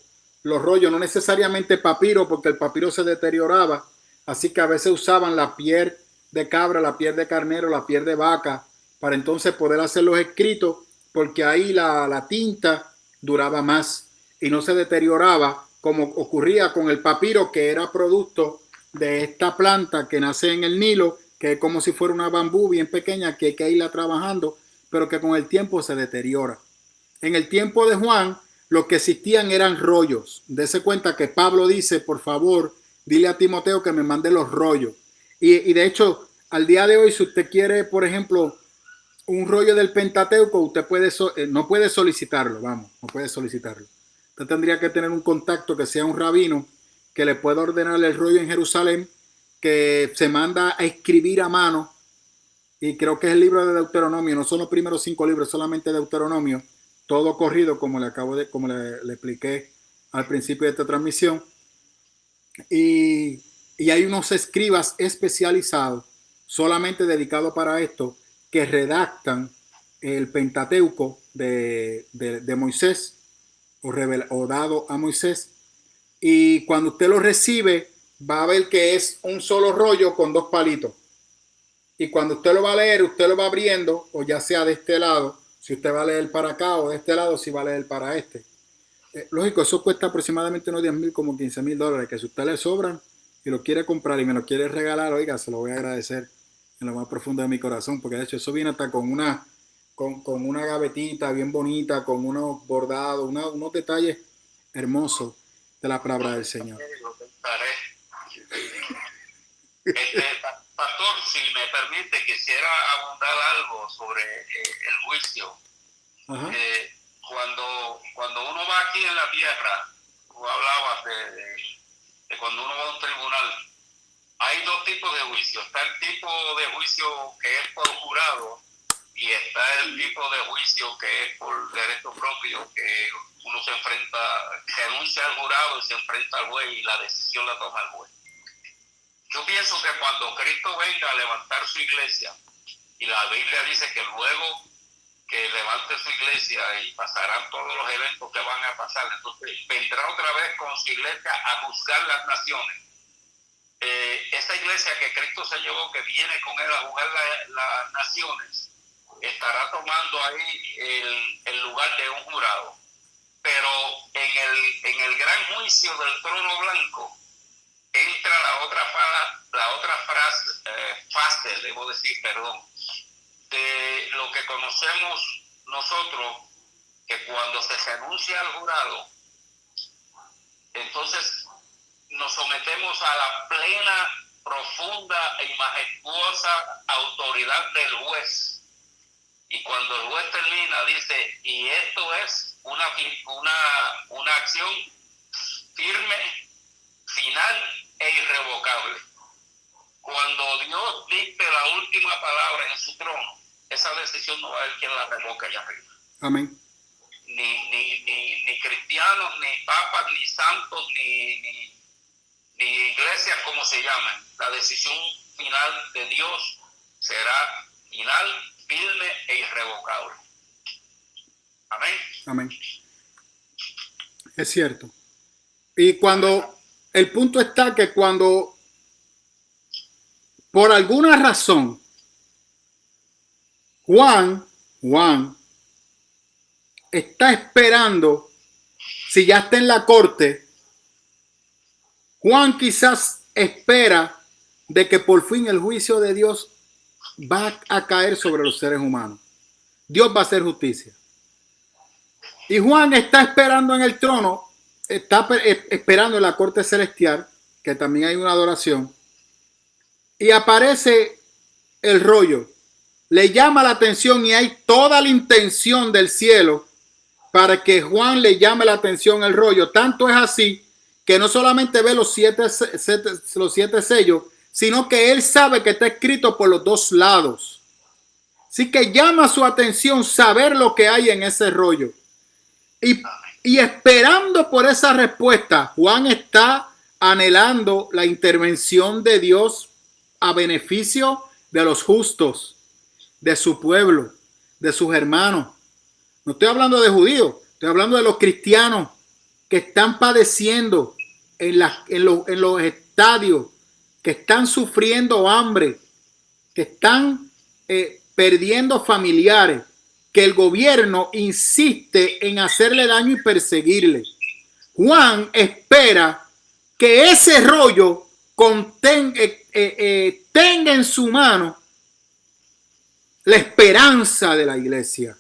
rollos, no necesariamente papiro, porque el papiro se deterioraba, así que a veces usaban la piel de cabra, la piel de carnero, la piel de vaca, para entonces poder hacer los escritos, porque ahí la tinta duraba más y no se deterioraba como ocurría con el papiro, que era producto de esta planta que nace en el Nilo, que es como si fuera una bambú bien pequeña que hay que irla trabajando, pero que con el tiempo se deteriora. En el tiempo de Juan, lo que existían eran rollos. Dese cuenta que Pablo dice, por favor, dile a Timoteo que me mande los rollos. Y de hecho, al día de hoy, si usted quiere, por ejemplo, un rollo del Pentateuco, usted no puede solicitarlo, vamos, no puede solicitarlo. Usted tendría que tener un contacto que sea un rabino que le pueda ordenar el rollo en Jerusalén, que se manda a escribir a mano, y creo que es el libro de Deuteronomio, no son los primeros 5 libros, solamente Deuteronomio, todo corrido como le expliqué al principio de esta transmisión. Y hay unos escribas especializados solamente dedicados para esto, que redactan el Pentateuco de Moisés o dado a Moisés, y cuando usted lo recibe va a ver que es un solo rollo con 2 palitos, y cuando usted lo va a leer, usted lo va abriendo, o ya sea de este lado, si usted va a leer para acá, o de este lado si va a leer para este. Lógico, eso cuesta aproximadamente unos 10,000, como $15,000, que si usted le sobran y lo quiere comprar y me lo quiere regalar, oiga, se lo voy a agradecer en lo más profundo de mi corazón, porque de hecho eso viene hasta con una gavetita bien bonita, con unos bordados, unos detalles hermosos de la palabra del Señor. Pastor, si me permite, quisiera abundar algo sobre el juicio. Cuando uno va aquí en la tierra, tú hablabas de cuando uno va a un tribunal, hay 2 tipos de juicio. Está el tipo de juicio que es por jurado y está el tipo de juicio que es por derecho propio, que uno se enfrenta, renuncia al jurado y se enfrenta al juez y la decisión la toma el juez. Yo pienso que cuando Cristo venga a levantar su iglesia, y la Biblia dice que luego que levante su iglesia y pasarán todos los eventos que van a pasar, entonces vendrá otra vez con su iglesia a juzgar las naciones. Esa iglesia que Cristo se llevó, que viene con él a juzgar las naciones, estará tomando ahí el lugar de un jurado. Pero en el gran juicio del trono blanco entra la otra fase, debo decir, de lo que conocemos nosotros, que cuando se renuncia al jurado, entonces nos sometemos a la plena, profunda e majestuosa autoridad del juez. Y cuando el juez termina, dice, y esto es una acción firme, final e irrevocable. Cuando Dios dicte la última palabra en su trono, esa decisión no va a haber quien la revoque allá arriba. Amén. Ni cristianos, ni papas, ni santos, ni iglesias, como se llaman. La decisión final de Dios será final, firme e irrevocable. Amén. Amén. Es cierto. Y cuando el punto está que cuando por alguna razón Juan está esperando, si ya está en la corte, Juan quizás espera de que por fin el juicio de Dios va a caer sobre los seres humanos. Dios va a hacer justicia. Y Juan está esperando en el trono, está esperando en la corte celestial, que también hay una adoración, y aparece el rollo. le llama la atención y hay toda la intención del cielo para que Juan le llame la atención el rollo. Tanto es así que no solamente ve los siete sellos, sino que él sabe que está escrito por los dos lados. Así que llama su atención saber lo que hay en ese rollo. Y esperando por esa respuesta, Juan está anhelando la intervención de Dios a beneficio de los justos, de su pueblo, de sus hermanos. No estoy hablando de judíos, estoy hablando de los cristianos que están padeciendo en los estadios, que están sufriendo hambre, que están perdiendo familiares, que el gobierno insiste en hacerle daño y perseguirle. Juan espera que ese rollo tenga en su mano la esperanza de la iglesia,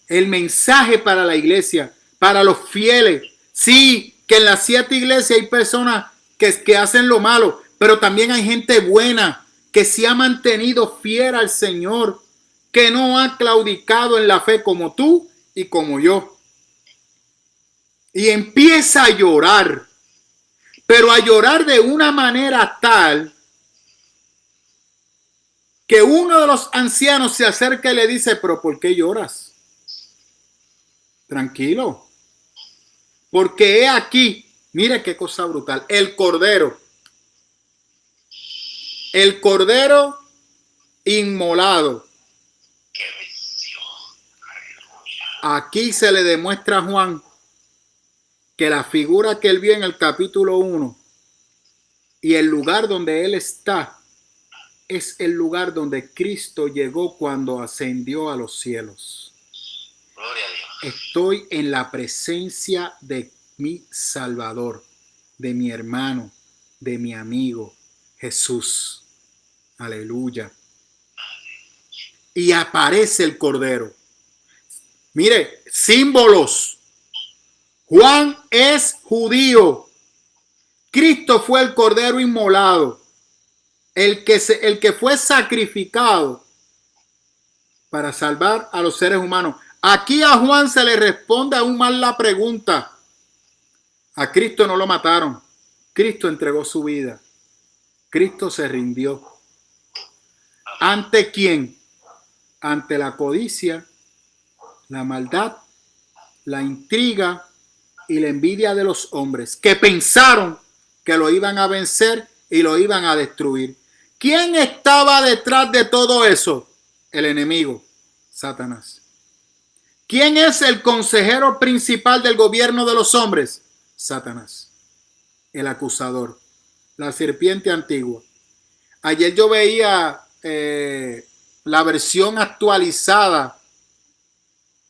el mensaje para la iglesia, para los fieles. Sí, que en las 7 iglesias hay personas que hacen lo malo, pero también hay gente buena que se ha mantenido fiel al Señor, que no ha claudicado en la fe como tú y como yo. Y empieza a llorar, pero a llorar de una manera tal que uno de los ancianos se acerca y le dice: pero ¿por qué lloras? Tranquilo, porque he aquí, mire qué cosa brutal, el cordero inmolado. ¡Qué bendición! ¡Aleluya! Aquí se le demuestra a Juan que la figura que él vio en el capítulo 1 y el lugar donde él está es el lugar donde Cristo llegó cuando ascendió a los cielos. Gloria a Dios. Estoy en la presencia de mi Salvador, de mi hermano, de mi amigo Jesús. Aleluya. Y aparece el cordero. Mire, símbolos. Juan es judío. Cristo fue el cordero inmolado, el que fue sacrificado para salvar a los seres humanos. Aquí a Juan se le responde aún más la pregunta. A Cristo no lo mataron. Cristo entregó su vida. Cristo se rindió. ¿Ante quién? Ante la codicia, la maldad, la intriga y la envidia de los hombres que pensaron que lo iban a vencer y lo iban a destruir. ¿Quién estaba detrás de todo eso? El enemigo, Satanás. ¿Quién es el consejero principal del gobierno de los hombres? Satanás, el acusador, la serpiente antigua. Ayer yo veía la versión actualizada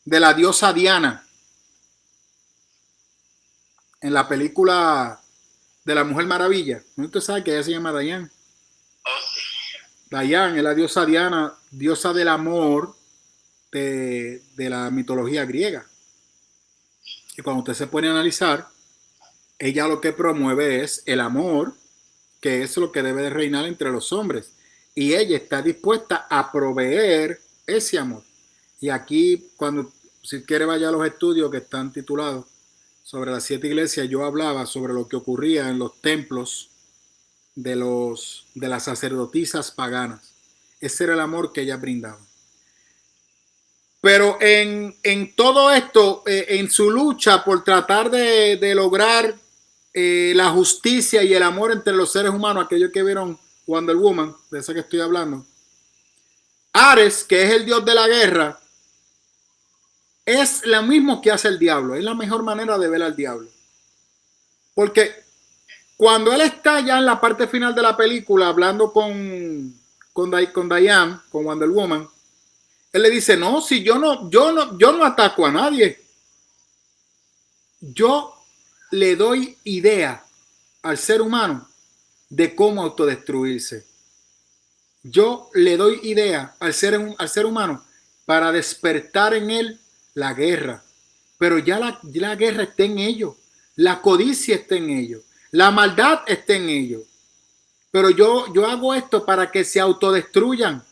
de la diosa Diana en la película de la Mujer Maravilla. ¿No usted sabe que ella se llama Diane? Oh, sí. Diane es la diosa Diana, diosa del amor de la mitología griega. Y cuando usted se pone a analizar, ella lo que promueve es el amor, que es lo que debe de reinar entre los hombres. Y ella está dispuesta a proveer ese amor. Y aquí, si quiere, vaya a los estudios que están titulados sobre las 7 iglesias, yo hablaba sobre lo que ocurría en los templos de las sacerdotisas paganas. Ese era el amor que ellas brindaban. Pero en todo esto, en su lucha por tratar de lograr la justicia y el amor entre los seres humanos, aquellos que vieron Wonder Woman, de esa que estoy hablando, Ares, que es el dios de la guerra, es lo mismo que hace el diablo. Es la mejor manera de ver al diablo. Porque cuando él está ya en la parte final de la película hablando con Diane, con Wonder Woman, él le dice: no, si yo no ataco a nadie. Yo le doy idea al ser humano de cómo autodestruirse. Yo le doy idea al ser humano para despertar en él la guerra. Pero ya la guerra está en ellos. La codicia está en ellos. La maldad está en ellos. Pero yo hago esto para que se autodestruyan,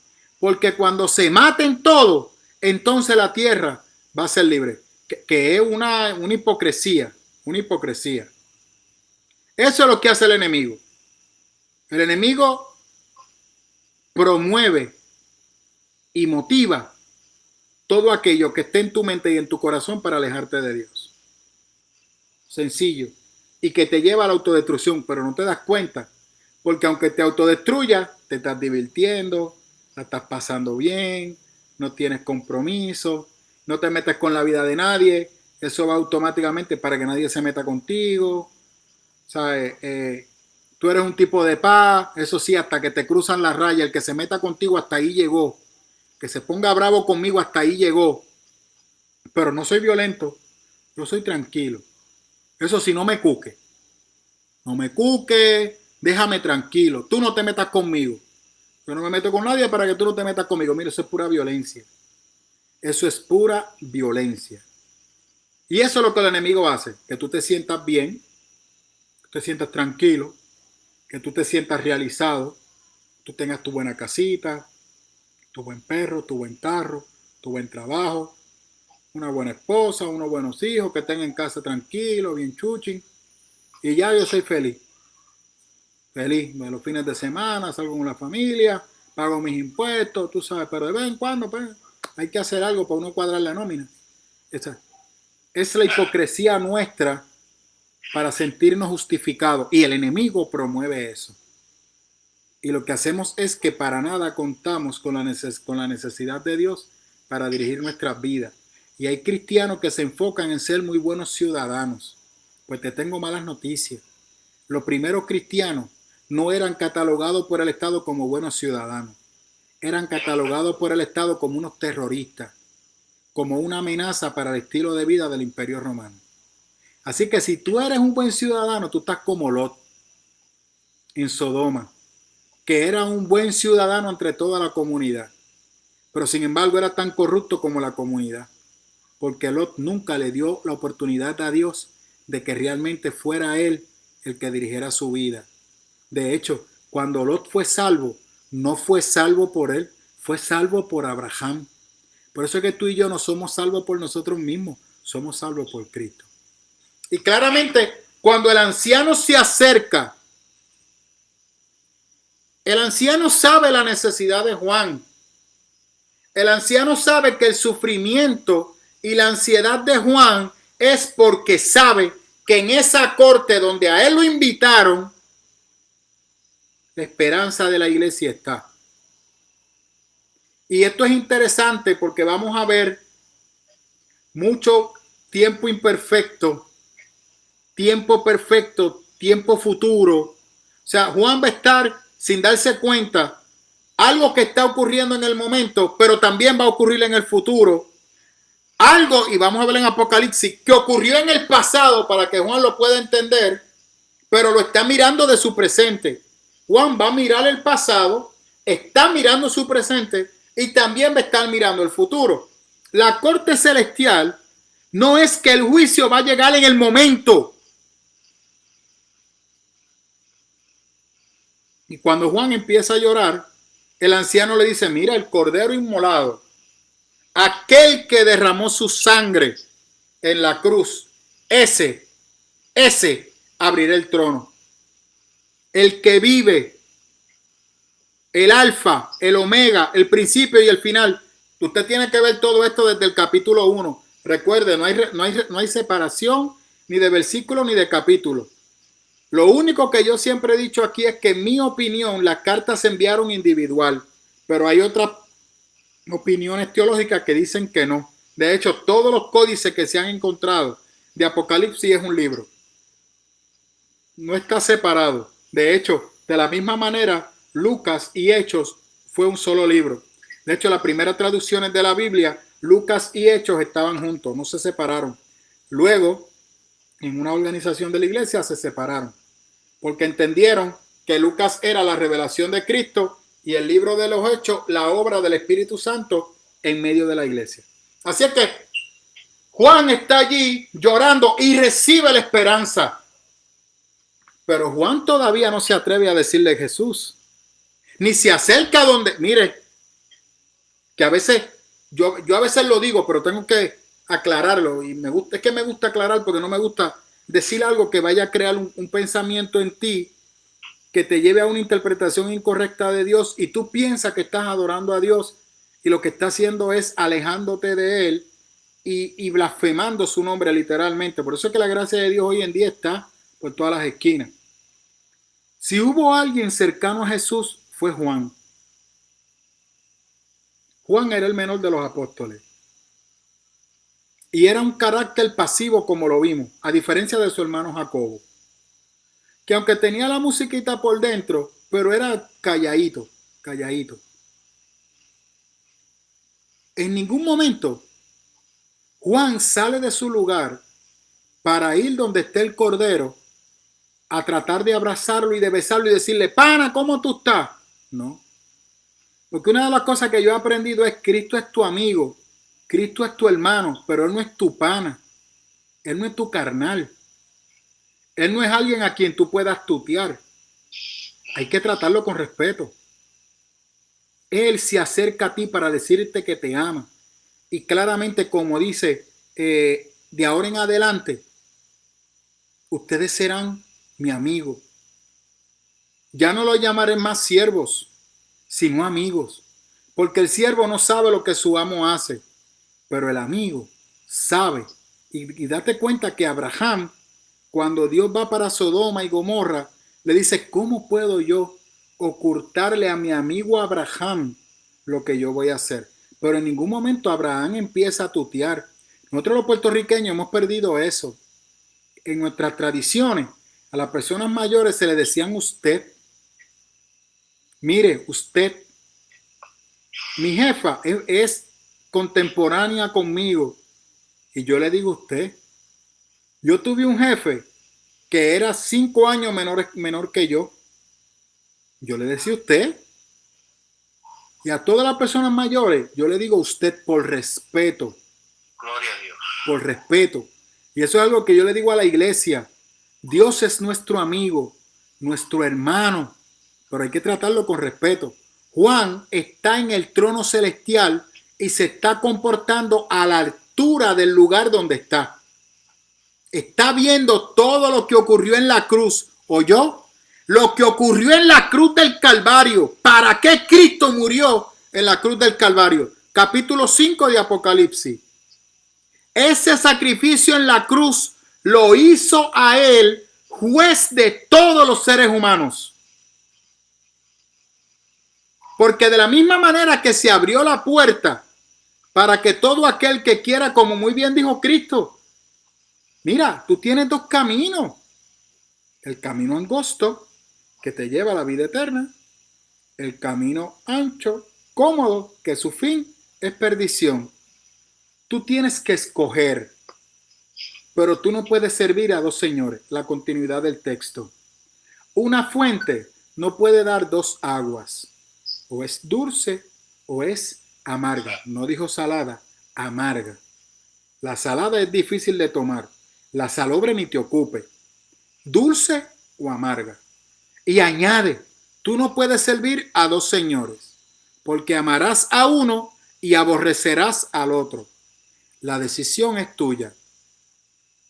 porque cuando se maten todos, entonces la tierra va a ser libre. Que es una hipocresía, una hipocresía. Eso es lo que hace el enemigo. El enemigo promueve y motiva todo aquello que esté en tu mente y en tu corazón para alejarte de Dios. Sencillo. Y que te lleva a la autodestrucción, pero no te das cuenta. Porque aunque te autodestruyas, te estás divirtiendo, la estás pasando bien, no tienes compromiso, no te metes con la vida de nadie. Eso va automáticamente para que nadie se meta contigo. ¿Sabes? Tú eres un tipo de paz. Eso sí, hasta que te cruzan la raya. El que se meta contigo hasta ahí llegó. Que se ponga bravo conmigo hasta ahí llegó. Pero no soy violento. Yo soy tranquilo. Eso sí, no me cuque. No me cuque. Déjame tranquilo. Tú no te metas conmigo. Yo no me meto con nadie para que tú no te metas conmigo. Mira, eso es pura violencia. Eso es pura violencia. Y eso es lo que el enemigo hace. Que tú te sientas bien. Que tú te sientas tranquilo. Que tú te sientas realizado. Tú tengas tu buena casita. Tu buen perro, tu buen carro. Tu buen trabajo. Una buena esposa. Unos buenos hijos. Que estén en casa tranquilos. Bien chuchi. Y ya yo soy feliz. Feliz de los fines de semana, salgo con la familia, pago mis impuestos, tú sabes, pero de vez en cuando pues, hay que hacer algo para uno cuadrar la nómina. Esa es la hipocresía nuestra para sentirnos justificados y el enemigo promueve eso. Y lo que hacemos es que para nada contamos con la necesidad de Dios para dirigir nuestras vidas. Y hay cristianos que se enfocan en ser muy buenos ciudadanos. Pues te tengo malas noticias. Los primeros cristianos no eran catalogados por el Estado como buenos ciudadanos. Eran catalogados por el Estado como unos terroristas, como una amenaza para el estilo de vida del Imperio Romano. Así que si tú eres un buen ciudadano, tú estás como Lot en Sodoma, que era un buen ciudadano entre toda la comunidad, pero sin embargo era tan corrupto como la comunidad, porque Lot nunca le dio la oportunidad a Dios de que realmente fuera él el que dirigiera su vida. De hecho, cuando Lot fue salvo, no fue salvo por él, fue salvo por Abraham. Por eso es que tú y yo no somos salvos por nosotros mismos, somos salvos por Cristo. Y claramente, cuando el anciano se acerca, el anciano sabe la necesidad de Juan. El anciano sabe que el sufrimiento y la ansiedad de Juan es porque sabe que en esa corte donde a él lo invitaron, la esperanza de la iglesia está. Y esto es interesante porque vamos a ver mucho tiempo imperfecto, tiempo perfecto, tiempo futuro. O sea, Juan va a estar sin darse cuenta algo que está ocurriendo en el momento, pero también va a ocurrir en el futuro. Algo, y vamos a ver en Apocalipsis, que ocurrió en el pasado para que Juan lo pueda entender, pero lo está mirando de su presente. Juan va a mirar el pasado, está mirando su presente y también va a estar mirando el futuro. La corte celestial no es que el juicio va a llegar en el momento. Y cuando Juan empieza a llorar, el anciano le dice, mira el cordero inmolado, aquel que derramó su sangre en la cruz, ese abrirá el trono. El que vive, el alfa, el omega, el principio y el final. Usted tiene que ver todo esto desde el capítulo 1. Recuerde, no hay separación ni de versículo ni de capítulo. Lo único que yo siempre he dicho aquí es que en mi opinión las cartas se enviaron individual, pero hay otras opiniones teológicas que dicen que no. De hecho, todos los códices que se han encontrado de Apocalipsis es un libro. No está separado. De hecho, de la misma manera, Lucas y Hechos fue un solo libro. De hecho, las primeras traducciones de la Biblia, Lucas y Hechos estaban juntos, no se separaron. Luego, en una organización de la iglesia, se separaron, porque entendieron que Lucas era la revelación de Cristo y el libro de los Hechos, la obra del Espíritu Santo en medio de la iglesia. Así es que Juan está allí llorando y recibe la esperanza. Pero Juan todavía no se atreve a decirle Jesús. Ni se acerca donde, mire, que a veces, yo a veces lo digo, pero tengo que aclararlo. Y es que me gusta aclarar porque no me gusta decir algo que vaya a crear un pensamiento en ti que te lleve a una interpretación incorrecta de Dios y tú piensas que estás adorando a Dios y lo que estás haciendo es alejándote de Él y blasfemando su nombre literalmente. Por eso es que la gracia de Dios hoy en día está por todas las esquinas. Si hubo alguien cercano a Jesús, fue Juan. Juan era el menor de los apóstoles. Y era un carácter pasivo como lo vimos, a diferencia de su hermano Jacobo, que aunque tenía la musiquita por dentro, pero era calladito, calladito. En ningún momento Juan sale de su lugar para ir donde esté el cordero a tratar de abrazarlo y de besarlo y decirle, pana, ¿cómo tú estás? No. Porque una de las cosas que yo he aprendido es Cristo es tu amigo, Cristo es tu hermano, pero Él no es tu pana, Él no es tu carnal. Él no es alguien a quien tú puedas tutear. Hay que tratarlo con respeto. Él se acerca a ti para decirte que te ama. Y claramente, como dice, de ahora en adelante, ustedes serán mi amigo. Ya no lo llamaré más siervos, sino amigos. Porque el siervo no sabe lo que su amo hace, pero el amigo sabe. Y date cuenta que Abraham, cuando Dios va para Sodoma y Gomorra, le dice, ¿cómo puedo yo ocultarle a mi amigo Abraham lo que yo voy a hacer? Pero en ningún momento Abraham empieza a tutear. Nosotros los puertorriqueños hemos perdido eso. En nuestras tradiciones, a las personas mayores se le decían usted. Mire, usted. Mi jefa es contemporánea conmigo y yo le digo usted. Yo tuve un jefe que era 5 años menor que yo. Yo le decía usted. Y a todas las personas mayores, yo le digo usted por respeto. Gloria a Dios. Por respeto. Y eso es algo que yo le digo a la iglesia. Dios es nuestro amigo, nuestro hermano, pero hay que tratarlo con respeto. Juan está en el trono celestial y se está comportando a la altura del lugar donde está. Está viendo todo lo que ocurrió en la cruz. ¿Oyó? Lo que ocurrió en la cruz del Calvario. ¿Para qué Cristo murió en la cruz del Calvario? Capítulo 5 de Apocalipsis. Ese sacrificio en la cruz lo hizo a Él juez de todos los seres humanos. Porque de la misma manera que se abrió la puerta para que todo aquel que quiera, como muy bien dijo Cristo, mira, tú tienes 2 caminos. El camino angosto, que te lleva a la vida eterna. El camino ancho, cómodo, que su fin es perdición. Tú tienes que escoger. Pero tú no puedes servir a 2 señores. La continuidad del texto. Una fuente no puede dar 2 aguas. O es dulce o es amarga. No dijo salada, amarga. La salada es difícil de tomar. La salobre ni te ocupe. Dulce o amarga. Y añade, tú no puedes servir a 2 señores, porque amarás a uno y aborrecerás al otro. La decisión es tuya.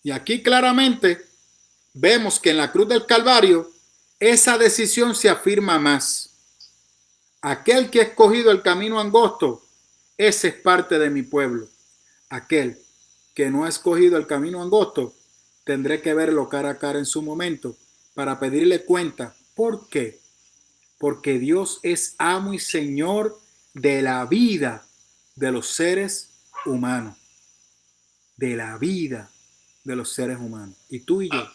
Y aquí claramente vemos que en la cruz del Calvario esa decisión se afirma más. Aquel que ha escogido el camino angosto, ese es parte de mi pueblo. Aquel que no ha escogido el camino angosto, tendré que verlo cara a cara en su momento para pedirle cuenta. ¿Por qué? Porque Dios es amo y señor de la vida de los seres humanos. De la vida de los seres humanos. Y tú y yo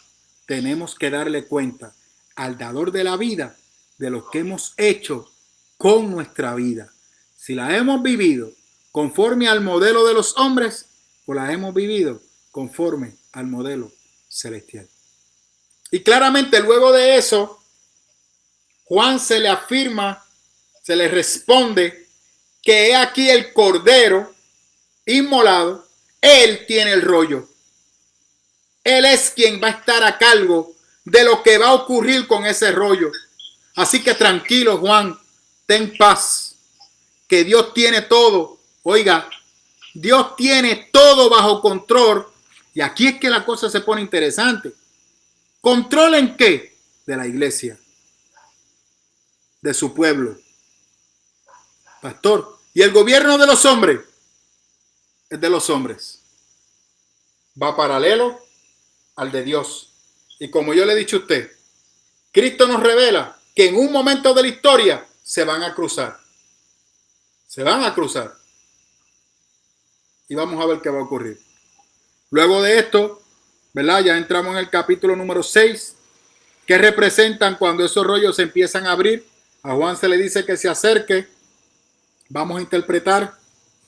tenemos que darle cuenta al dador de la vida de lo que hemos hecho con nuestra vida. Si la hemos vivido conforme al modelo de los hombres o la hemos vivido conforme al modelo celestial. Y claramente luego de eso, Juan se le afirma, se le responde que he aquí el cordero inmolado. Él tiene el rollo. Él es quien va a estar a cargo de lo que va a ocurrir con ese rollo. Así que tranquilo, Juan, ten paz. que Dios tiene todo. Oiga, Dios tiene todo bajo control. Y aquí es que la cosa se pone interesante. ¿Control en qué? De la iglesia, de su pueblo. Pastor, ¿y el gobierno de los hombres? Es de los hombres. Va paralelo al de Dios. Y como yo le he dicho a usted, Cristo nos revela que en un momento de la historia se van a cruzar. Se van a cruzar. Y vamos a ver qué va a ocurrir. Luego de esto, ¿verdad? Ya entramos en el capítulo número 6, que representan cuando esos rollos se empiezan a abrir. A Juan se le dice que se acerque. Vamos a interpretar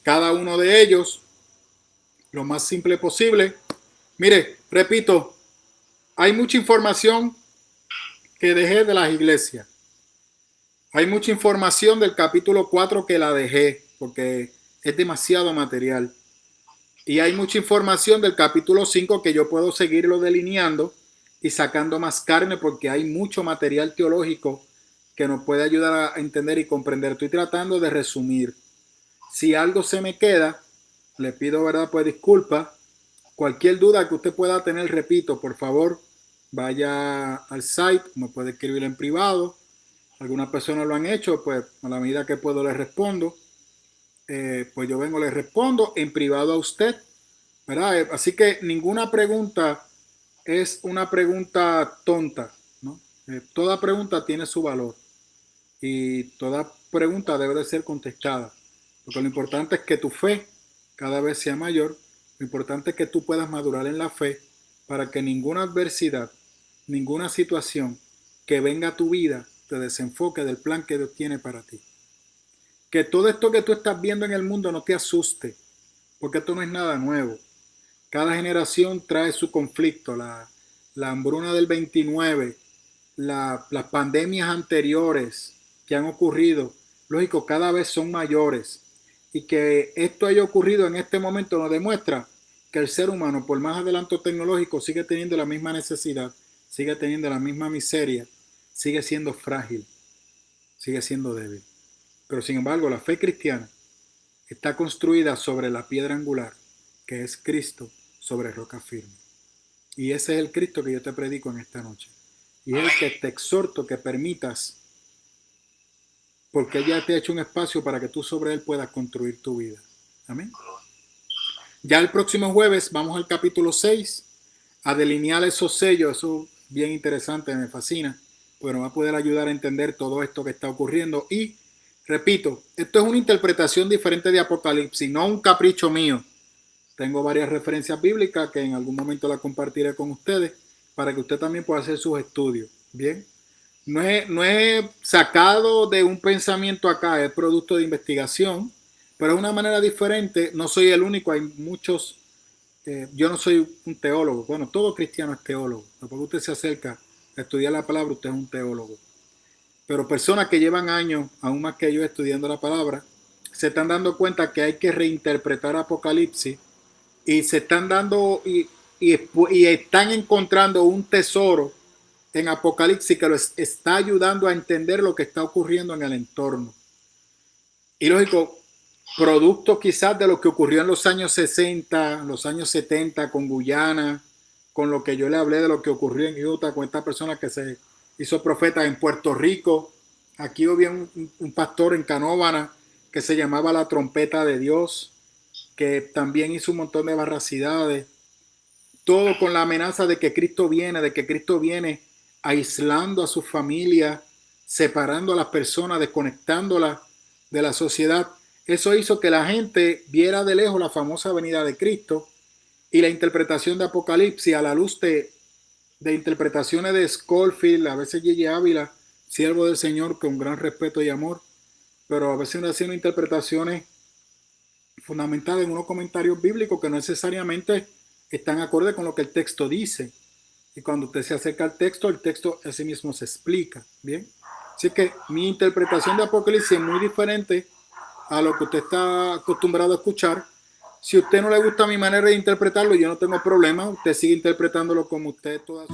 cada uno de ellos lo más simple posible. Mire, repito, hay mucha información que dejé de las iglesias. Hay mucha información del capítulo 4 que la dejé porque es demasiado material. Y hay mucha información del capítulo 5 que yo puedo seguirlo delineando y sacando más carne porque hay mucho material teológico que nos puede ayudar a entender y comprender. Estoy tratando de resumir. Si algo se me queda, le pido, ¿verdad? Pues disculpa. Cualquier duda que usted pueda tener, repito, por favor, vaya al site, me puede escribir en privado. Algunas personas lo han hecho, pues a la medida que puedo les respondo. Pues yo vengo, les respondo en privado a usted, ¿verdad? Así que ninguna pregunta es una pregunta tonta, ¿no? Toda pregunta tiene su valor y toda pregunta debe de ser contestada, porque lo importante es que tu fe cada vez sea mayor. Lo importante es que tú puedas madurar en la fe para que ninguna adversidad, ninguna situación que venga a tu vida te desenfoque del plan que Dios tiene para ti. Que todo esto que tú estás viendo en el mundo no te asuste, porque esto no es nada nuevo. Cada generación trae su conflicto. La hambruna del 29, las pandemias anteriores que han ocurrido, lógico, cada vez son mayores. Y que esto haya ocurrido en este momento nos demuestra que el ser humano, por más adelanto tecnológico, sigue teniendo la misma necesidad, sigue teniendo la misma miseria, sigue siendo frágil, sigue siendo débil. Pero sin embargo, la fe cristiana está construida sobre la piedra angular, que es Cristo, sobre roca firme. Y ese es el Cristo que yo te predico en esta noche. Y es el que te exhorto que permitas, porque Él ya te ha hecho un espacio para que tú sobre Él puedas construir tu vida. Amén. Ya el próximo jueves vamos al capítulo 6, a delinear esos sellos. Eso es bien interesante, me fascina. Pues nos va a poder ayudar a entender todo esto que está ocurriendo. Y repito, esto es una interpretación diferente de Apocalipsis, no un capricho mío. Tengo varias referencias bíblicas que en algún momento las compartiré con ustedes para que usted también pueda hacer sus estudios. Bien, no he sacado de un pensamiento acá, es producto de investigación, pero es una manera diferente. No soy el único, hay muchos. Yo no soy un teólogo. Bueno, todo cristiano es teólogo. Después que usted se acerca a estudiar la palabra, usted es un teólogo. Pero personas que llevan años, aún más que yo, estudiando la palabra, se están dando cuenta que hay que reinterpretar Apocalipsis y se están dando y están encontrando un tesoro en Apocalipsis que los está ayudando a entender lo que está ocurriendo en el entorno. Y lógico, producto quizás de lo que ocurrió en los años 60, los años 70 con Guyana, con lo que yo le hablé de lo que ocurrió en Utah con esta persona que se hizo profeta en Puerto Rico. Aquí había un pastor en Canóvana que se llamaba La Trompeta de Dios, que también hizo un montón de barracidades. Todo con la amenaza de que Cristo viene aislando a su familia, separando a las personas, desconectándolas de la sociedad. Eso hizo que la gente viera de lejos la famosa venida de Cristo y la interpretación de Apocalipsis a la luz de interpretaciones de Scofield, a veces J.J. Ávila, siervo del Señor, con gran respeto y amor, pero a veces haciendo interpretaciones fundamentadas en unos comentarios bíblicos que no necesariamente están acorde con lo que el texto dice. Y cuando usted se acerca al texto, el texto ese mismo se explica. Bien, así que mi interpretación de Apocalipsis es muy diferente a lo que usted está acostumbrado a escuchar. Si a usted no le gusta mi manera de interpretarlo, yo no tengo problema. Usted sigue interpretándolo como usted toda su